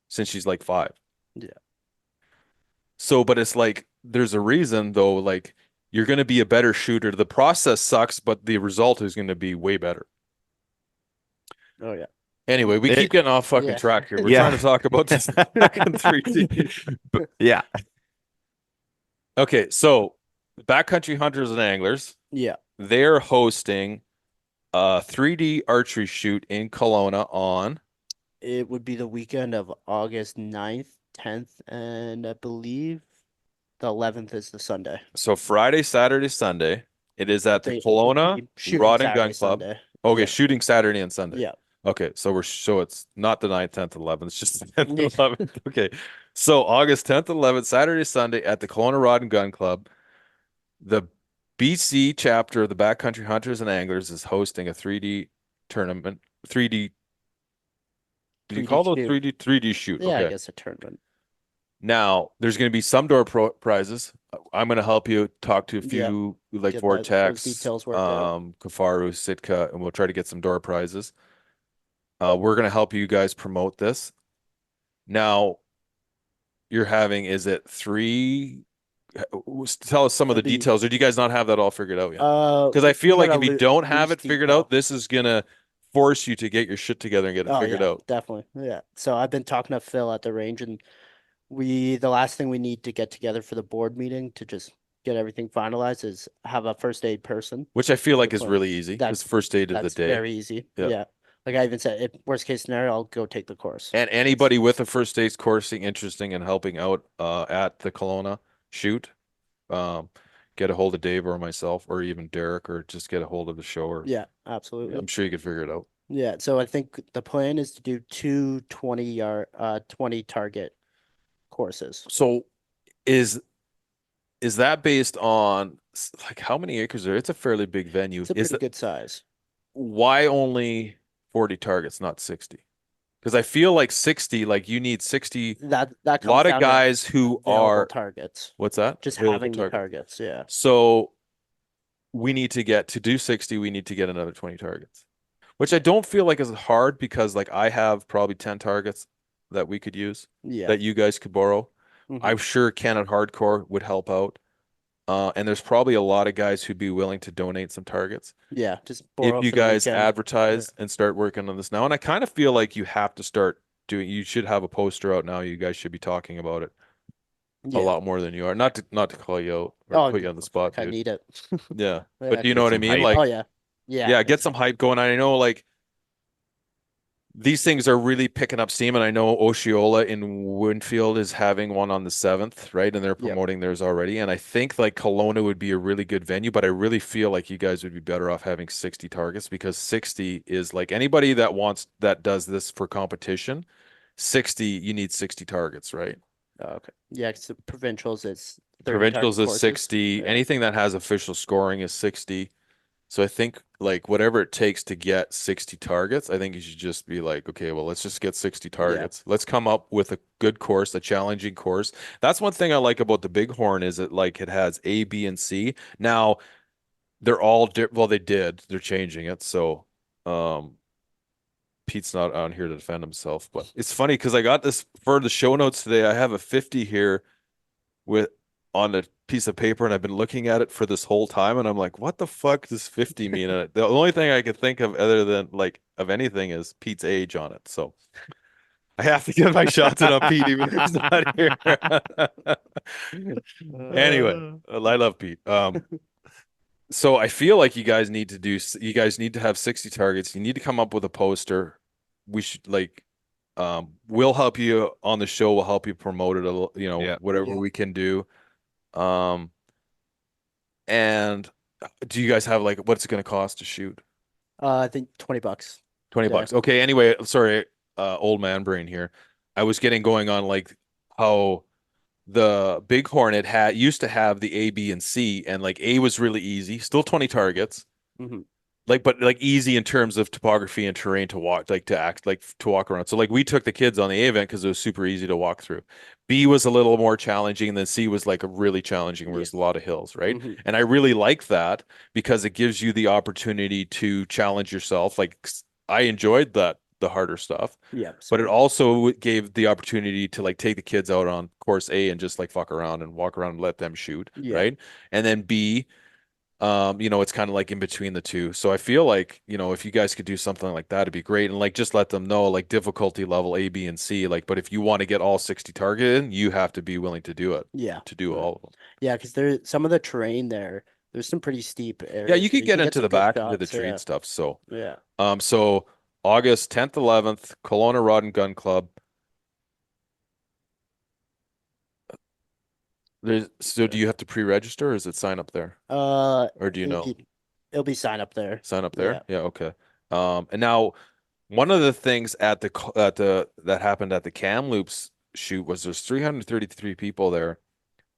since she's like 5. Yeah. So, but it's like there's a reason though. Like you're going to be a better shooter. The process sucks, but the result is going to be way better. Oh yeah. Anyway, we keep getting off fucking track here. We're trying to talk about this fucking 3D. Yeah. Okay, so Backcountry Hunters and Anglers. Yeah. They're hosting a 3D archery shoot in Kelowna on. It would be the weekend of August 9th, 10th, and I believe the 11th is the Sunday. So Friday, Saturday, Sunday. It is at the They- Kelowna shooting Rod and Saturday, Gun Club. Sunday. Okay, Yeah. shooting Saturday and Sunday. Yeah. Okay, so it's not the 9th, 10th, 11th. It's just the 10th, Yeah. 11th. Okay, so August 10th, 11th, Saturday, Sunday at the Kelowna Rod and Gun Club. The BC chapter of the Backcountry Hunters and Anglers is hosting a 3D tournament. 3D. Do you call those 3D shoot? Yeah, Okay. I guess a tournament. Now, there's going to be some door prizes. I'm going to help you talk to a few like Get Vortex, those details worked out. Kafaru, Sitka, and we'll try to get some door prizes. We're going to help you guys promote this. Now, is it 3? Tell us some of the details, or do you guys not have that all figured out yet? Because I feel like if you don't have it figured out, this is going to force you to get your shit together and get it figured out. Definitely. Yeah. So I've been talking to Phil at the range, and the last thing we need to get together for the board meeting to just get everything finalized is have a first aid person. Which I feel like is really easy. It's first aid of the day. Very easy. Yeah. Like I even said, if worst case scenario, I'll go take the course. And anybody with a first aid coursing interesting in helping out at the Kelowna shoot, get a hold of Dave or myself or even Derek, or just get a hold of the show. Or yeah, absolutely. I'm sure you could figure it out. Yeah. So I think the plan is to do 2 20 target courses. So is that based on like how many acres there? It's a fairly big venue. It's a pretty good size. Why only 40 targets, not 60? Because I feel like 60, like you need 60. That a lot of guys who are targets. What's that? Just having the targets. Yeah. So we need to do 60. We need to get another 20 targets, which I don't feel like is hard because like I have probably 10 targets that we could use that you guys could borrow. I'm sure Ken at Hardcore would help out. And there's probably a lot of guys who'd be willing to donate some targets. Yeah, just borrow if you guys advertise and start working on this now. And I kind of feel like you have to start doing. You should have a poster out now. You guys should be talking about it a lot more than you are. Not to call you out or put you on the spot. I need it. Yeah, but do you know what I mean? Hype. Like, yeah, get some hype going. I know, like. These things are really picking up steam, and I know Osceola in Winfield is having one on the 7th, right? And they're promoting theirs already. And I think like Kelowna would be a really good venue, but I really feel like you guys would be better off having 60 targets because 60 is like anybody that does this for competition, 60, you need 60 targets, right? Okay. Yeah, because the provincials is 60. Yeah. Anything that has official scoring is 60. So I think like whatever it takes to get 60 targets, I think you should just be like, okay, well, let's just get 60 targets. Let's come up with a good course, a challenging course. That's one thing I like about the Bighorn is it has A, B, and C. Now they're all they're changing it. So Pete's not on here to defend himself, but it's funny because I got this for the show notes today. I have a 50 here on a piece of paper, and I've been looking at it for this whole time, and I'm like, what the fuck does 50 mean? And the only thing I could think of other than like of anything is Pete's age on it. So I have to get my shots in on Pete even if he's not here. Anyway, I love Pete. So I feel like you guys need to have 60 targets. You need to come up with a poster. We should we'll help you on the show. We'll help you promote it whatever we can do. And do you guys have like what's it going to cost to shoot? I think $20. 20 bucks. Okay. Anyway, sorry, old man brain here. I was getting going on like how the Bighorn used to have the A, B, and C, and like A was really easy, still 20 targets. Mm-hmm. But easy in terms of topography and terrain to walk, to walk around. So like we took the kids on the A event because it was super easy to walk through. B was a little more challenging, and then C was like a really challenging where there's a lot of hills, right? Mm-hmm. And I really like that because it gives you the opportunity to challenge yourself. Like I enjoyed the harder stuff. Yeah. But it also gave the opportunity to like take the kids out on course A and just like fuck around and walk around and let them shoot, right? And then B, it's kind of like in between the two. So I feel like, if you guys could do something like that, it'd be great. And like, just let them know like difficulty level A, B, and C, like, but if you want to get all 60 targeted, you have to be willing to do it. Yeah. To do all of them. Yeah. Cause there's some of the terrain there's some pretty steep areas. Yeah. You could get into the back shots, into the tree and stuff. So, yeah. So August 10th, 11th, Kelowna Rod and Gun Club. So do you have to pre-register or is it sign up there? Or do you know? It'll be sign up there. Sign up there? Yeah, okay. And now one of the things that happened at the Kamloops shoot was there's 333 people there.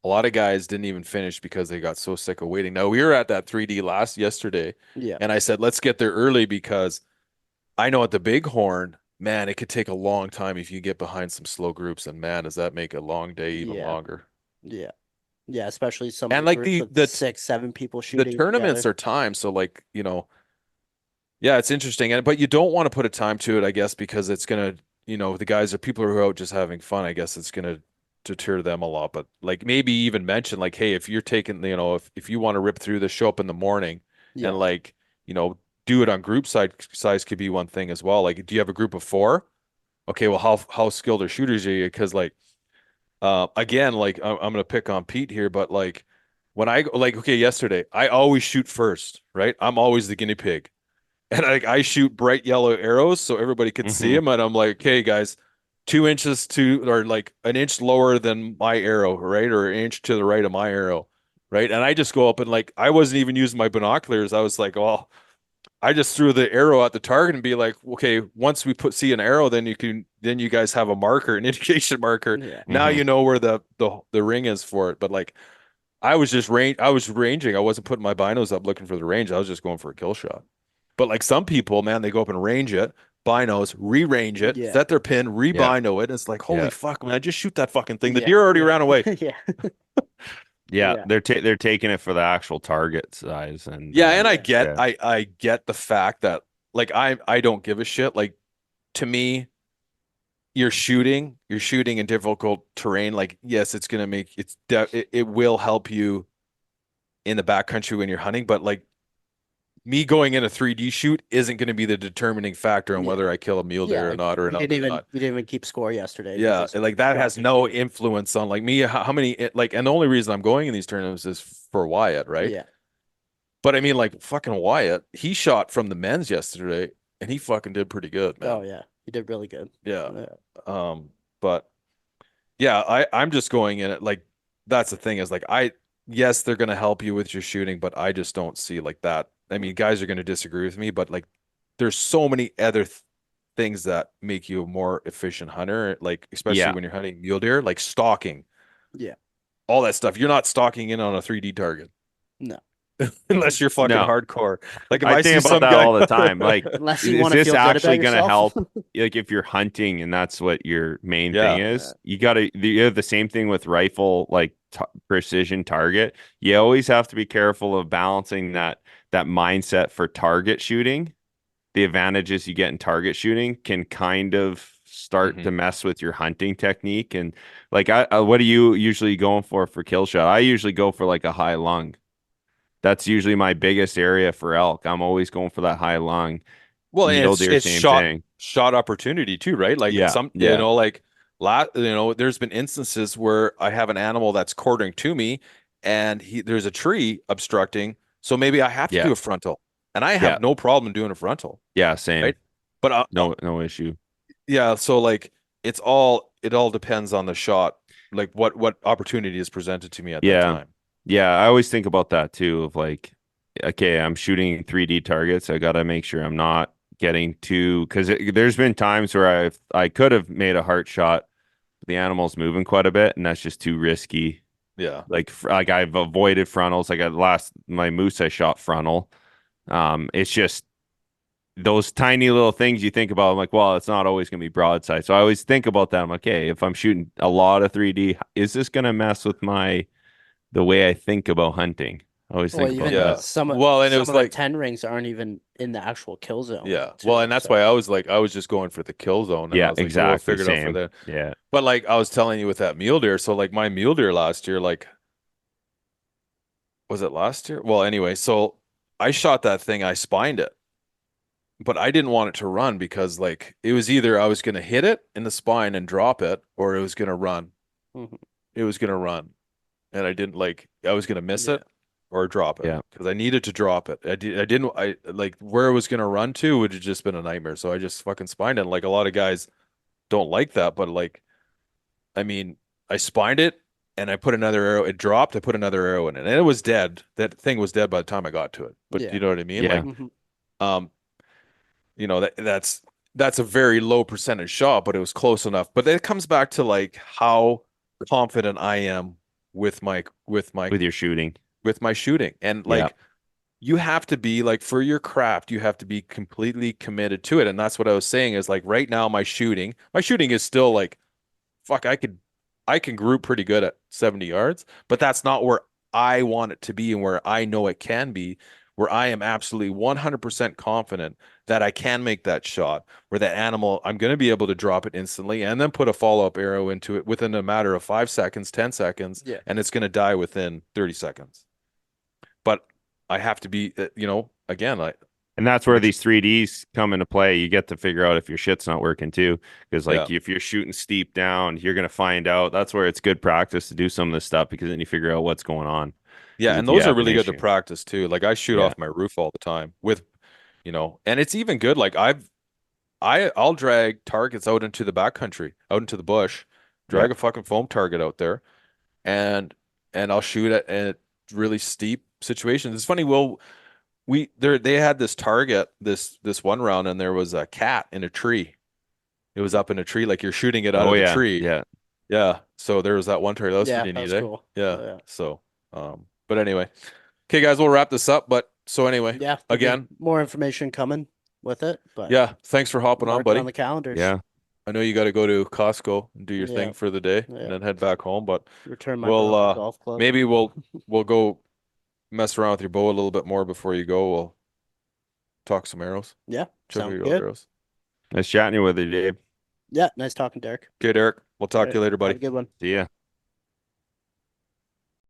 A lot of guys didn't even finish because they got so sick of waiting. Now we were at that 3D yesterday. Yeah. And I said, let's get there early because I know at the Bighorn, man, it could take a long time if you get behind some slow groups, and man, does that make a long day even longer. Yeah. Yeah, especially some and like the 6-7 people shooting. The tournaments are timed, so like, yeah, it's interesting. But you don't want to put a time to it, I guess, because it's gonna, people who are out just having fun, I guess it's gonna deter them a lot. But like maybe even mention like, hey, if you're taking, if you want to rip through this, show up in the morning and like, do it on group size could be one thing as well. Like, do you have a group of 4? Okay, well, how skilled are shooters are you? Because like, again, like I'm gonna pick on Pete here, but like when I like, okay, yesterday I always shoot first, right? I'm always the guinea pig, and I shoot bright yellow arrows so everybody can see them, and I'm like, okay, guys, 2 inches or like an inch lower than my arrow, right, or an inch to the right of my arrow, right, and I just go up and like I wasn't even using my binoculars. I was like, well, I just threw the arrow at the target and be like, okay, once we see an arrow, then you guys have a marker, an indication marker. Yeah. Now you know where the ring is for it. But like, I was ranging. I wasn't putting my binos up looking for the range. I was just going for a kill shot. But like some people, man, they go up and range it, binos, re-range it, set their pin, re-bino it. It's like, holy fuck, man, just shoot that fucking thing. The deer already ran away. Yeah, they're taking it for the actual target size, and and I get the fact that like I don't give a shit. Like to me, you're shooting in difficult terrain. Like yes, it's gonna make it will help you in the backcountry when you're hunting, but like me going in a 3D shoot isn't going to be the determining factor on whether I kill a mule deer or not. Or we didn't even keep score yesterday. Yeah, like that has no influence on like me. How many like, and the only reason I'm going in these tournaments is for Wyatt, right? Yeah. But I mean, like fucking Wyatt, he shot from the men's yesterday, and he fucking did pretty good, man. Oh yeah, he did really good. Yeah. But yeah, I'm just going in it like that's the thing is like yes, they're going to help you with your shooting, but I just don't see like that. I mean, guys are going to disagree with me, but like there's so many other things that make you a more efficient hunter, like especially when you're hunting mule deer, like stalking. Yeah. All that stuff. You're not stalking in on a 3D target. No. Unless you're fucking hardcore. Like if I think see about that guy... all the time. Like, unless you is want to this feel actually going to help? Like if you're hunting and that's what your main thing is, you have the same thing with rifle, like precision target. You always have to be careful of balancing that mindset for target shooting. The advantages you get in target shooting can kind of start to mess with your hunting technique. And like, what are you usually going for kill shot? I usually go for like a high lung. That's usually my biggest area for elk. I'm always going for that high lung. Well, and it's shot opportunity too, right? Like there's been instances where I have an animal that's quartering to me and there's a tree obstructing. So maybe I have to do a frontal, and I have no problem doing a frontal. Yeah, same. Right? But no issue. Yeah, so like it all depends on the shot, like what opportunity is presented to me at that time. Yeah, I always think about that too, of like, okay, I'm shooting 3D targets. I got to make sure I'm not getting too, because there's been times where I could have made a heart shot, but the animal's moving quite a bit, and that's just too risky. Yeah. Like I've avoided frontals. Like my moose, I shot frontal. It's just those tiny little things you think about. I'm like, well, it's not always going to be broadside. So I always think about that. I'm like, hey, if I'm shooting a lot of 3D, is this going to mess with the way I think about hunting? I always think about that. Some of it was like 10 rings aren't even in the actual kill zone. Yeah. Well, and that's why I was just going for the kill zone. And I was like, exactly. I figured out for that. Yeah. But like I was telling you with that mule deer, so like my mule deer last year, like, was it last year? Well, anyway, so I shot that thing, I spined it, but I didn't want it to run because like it was either I was going to hit it in the spine and drop it, or it was going to run. Mm-hmm. It was going to run, and I was going to miss it or drop it because I needed to drop it. I like where it was going to run to would have just been a nightmare. So I just fucking spined it. And like a lot of guys don't like that, but like, I mean, I spined it and I put another arrow. It dropped. I put another arrow in it, and it was dead. That thing was dead by the time I got to it. But you know what I mean? Yeah. Like, you know, that's a very low percentage shot, but it was close enough. But it comes back to like how confident I am with your shooting. With my shooting. And like you have to be like, for your craft, you have to be completely committed to it. And that's what I was saying is like right now my shooting is still like, fuck, I can group pretty good at 70 yards, but that's not where I want it to be and where I know it can be, where I am absolutely 100% confident that I can make that shot, where that animal, I'm going to be able to drop it instantly and then put a follow-up arrow into it within a matter of 5 seconds, 10 seconds, and it's going to die within 30 seconds. But I have to be, again, and that's where these 3Ds come into play. You get to figure out if your shit's not working too. Because like if you're shooting steep down, you're going to find out. That's where it's good practice to do some of this stuff, because then you figure out what's going on. Yeah, and those are really good to practice too. Like I shoot off my roof all the time with, and it's even good. Like I'll drag targets out into the backcountry, out into the bush, drag a fucking foam target out there, and I'll shoot at really steep situations. It's funny. They had this target this one round, and there was a cat in a tree. It was up in a tree, like you're shooting it out of the tree. Yeah. So there was that one target. That was pretty neat. Cool. Yeah. So, but anyway, okay, guys, we'll wrap this up. But so anyway, again, more information coming with it. But thanks for hopping on, buddy. On the calendars. Yeah. I know you got to go to Costco and do your thing for the day, and then head back home. But return my golf club. Maybe we'll go mess around with your bow a little bit more before you go. We'll talk some arrows. Yeah, sounds good. Arrows. Nice chatting with you, Dave. Yeah, nice talking, Derek. Okay, Derek. We'll talk to you later, buddy. Have a good one. See ya.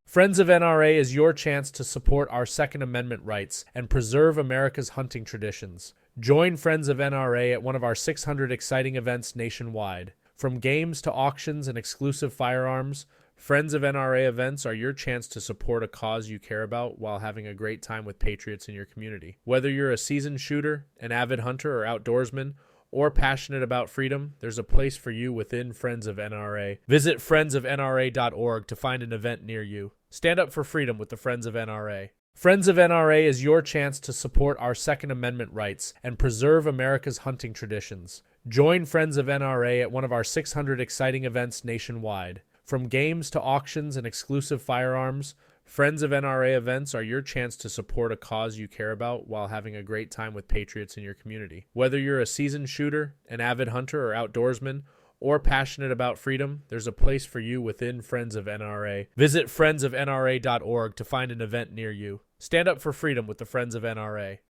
Friends of NRA is your chance to support our Second Amendment rights and preserve America's hunting traditions. Join Friends of NRA at one of our 600 exciting events nationwide. From games to auctions and exclusive firearms, Friends of NRA events are your chance to support a cause you care about while having a great time with patriots in your community. Whether you're a seasoned shooter, an avid hunter or outdoorsman, or passionate about freedom, there's a place for you within Friends of NRA. Visit friendsofnra.org to find an event near you. Stand up for freedom with the Friends of NRA. Friends of NRA is your chance to support our Second Amendment rights and preserve America's hunting traditions. Join Friends of NRA at one of our 600 exciting events nationwide. From games to auctions and exclusive firearms, Friends of NRA events are your chance to support a cause you care about while having a great time with patriots in your community. Whether you're a seasoned shooter, an avid hunter or outdoorsman, or passionate about freedom, there's a place for you within Friends of NRA. Visit friendsofnra.org to find an event near you. Stand up for freedom with the Friends of NRA.